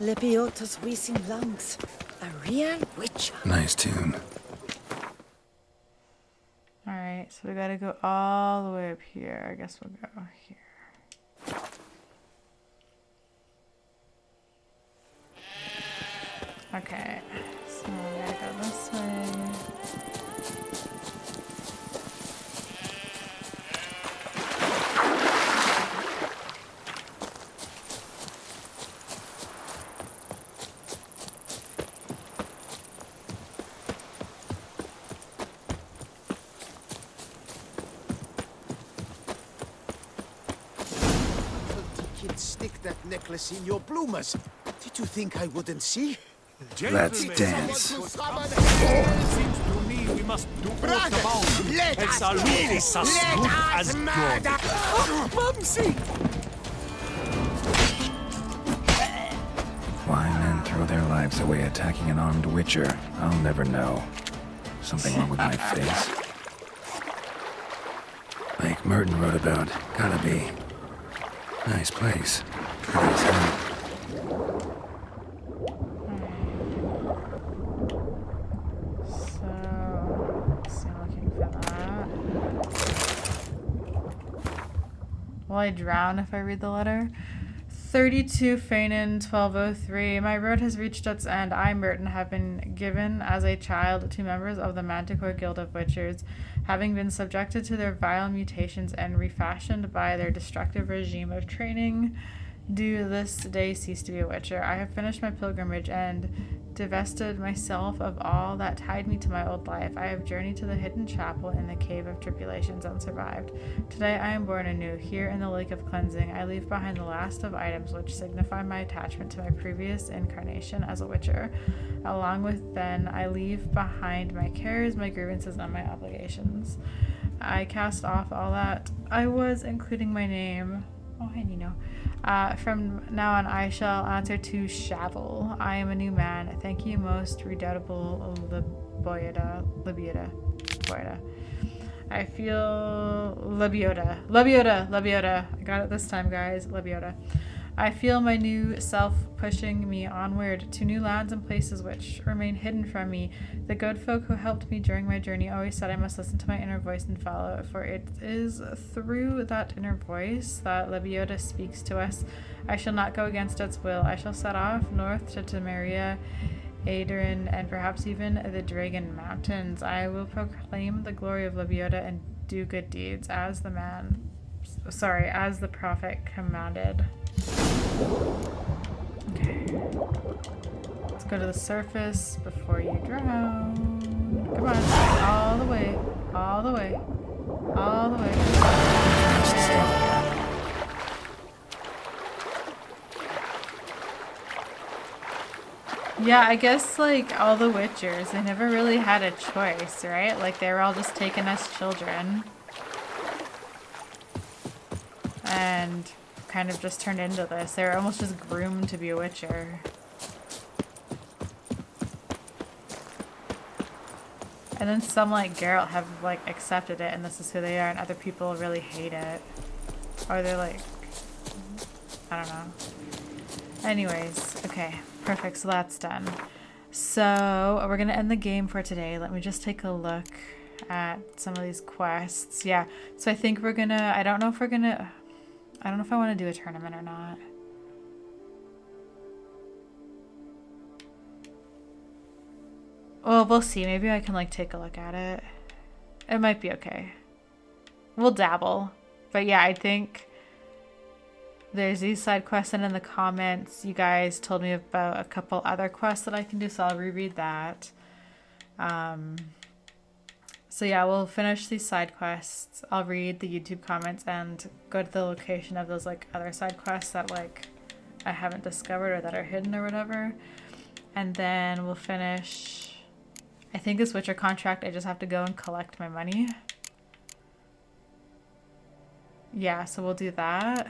H: often.
Q: Lebiota's wheezing lungs. A real witcher.
B: Nice tune.
A: Alright, so we gotta go all the way up here. I guess we'll go here. Okay, so we gotta go this way.
H: Kid, stick that necklace in your bloomers. Did you think I wouldn't see?
B: Let's dance.
R: Seems to me we must do all the bound. And salute is as good as gold.
Q: Mumsy!
B: Why men throw their lives away attacking an armed witcher, I'll never know. Something wrong with my face. Like Merton wrote about. Gotta be. Nice place. Pretty as hell. Will I drown if I read the letter? 32 Fanon 1203. My road has reached its end. I, Merton, have been given as a child to members of the Manticore Guild of Witchers, having been subjected to their vile mutations and refashioned by their destructive regime of training. Do this day cease to be a witcher. I have finished my pilgrimage and divested myself of all that tied me to my old life. I have journeyed to the hidden chapel in the cave of tribulations and survived. Today I am born anew. Here in the lake of cleansing, I leave behind the last of items which signify my attachment to my previous incarnation as a witcher. Along with then, I leave behind my cares, my grievances, and my obligations. I cast off all that I was, including my name. Oh, hey, Nino. From now on, I shall answer to Shavel. I am a new man. Thank you, most redoubtable Lebioda. I feel Lebioda. I got it this time, guys. Lebioda. I feel my new self pushing me onward to new lands and places which remain hidden from me. The good folk who helped me during my journey always said I must listen to my inner voice and follow it, for it is through that inner voice that Lebioda speaks to us. I shall not go against its will. I shall set off north to Temeria
A: Adrian, and perhaps even the Dragon Mountains. I will proclaim the glory of Leviota and do good deeds as the prophet commanded. Okay. Let's go to the surface before you drown. Come on. All the way. All the way. All the way. Yeah, I guess like all the Witchers, they never really had a choice, right? Like they were all just taken as children. And kind of just turned into this. They were almost just groomed to be a Witcher. And then some like Geralt have like accepted it and this is who they are, and other people really hate it. Or they're like, I don't know. Anyways, okay, perfect, so that's done. So we're gonna end the game for today. Let me just take a look at some of these quests. Yeah, so I think we're gonna, I don't know if I want to do a tournament or not. Well, we'll see. Maybe I can like take a look at it. It might be okay. We'll dabble. But yeah, I think there's these side quests, and in the comments you guys told me about a couple other quests that I can do, so I'll reread that. So yeah, we'll finish these side quests. I'll read the YouTube comments and go to the location of those like other side quests that like I haven't discovered or that are hidden or whatever. And then we'll finish, I think this Witcher contract, I just have to go and collect my money. Yeah, so we'll do that.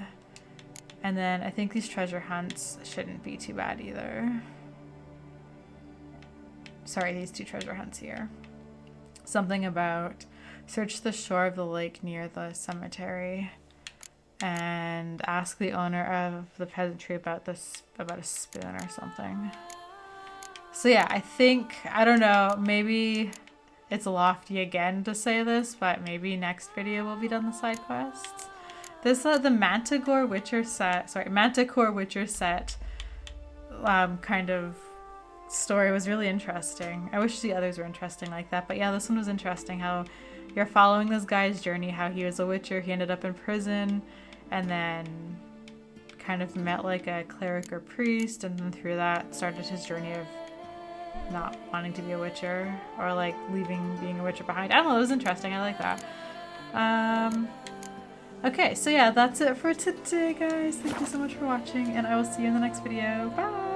A: And then I think these treasure hunts shouldn't be too bad either. Sorry, these two treasure hunts here. Something about search the shore of the lake near the cemetery and ask the owner of the peasantry about a spoon or something. So yeah, I think, I don't know, maybe it's lofty again to say this, but maybe next video will be done the side quests. This the Manticore Witcher set kind of story was really interesting. I wish the others were interesting like that, but yeah, this one was interesting. How you're following this guy's journey, how he was a Witcher, he ended up in prison, and then kind of met like a cleric or priest, and then through that started his journey of not wanting to be a Witcher, or like leaving being a Witcher behind. I don't know, it was interesting. I like that. Okay, so yeah, that's it for today, guys. Thank you so much for watching, and I will see you in the next video. Bye!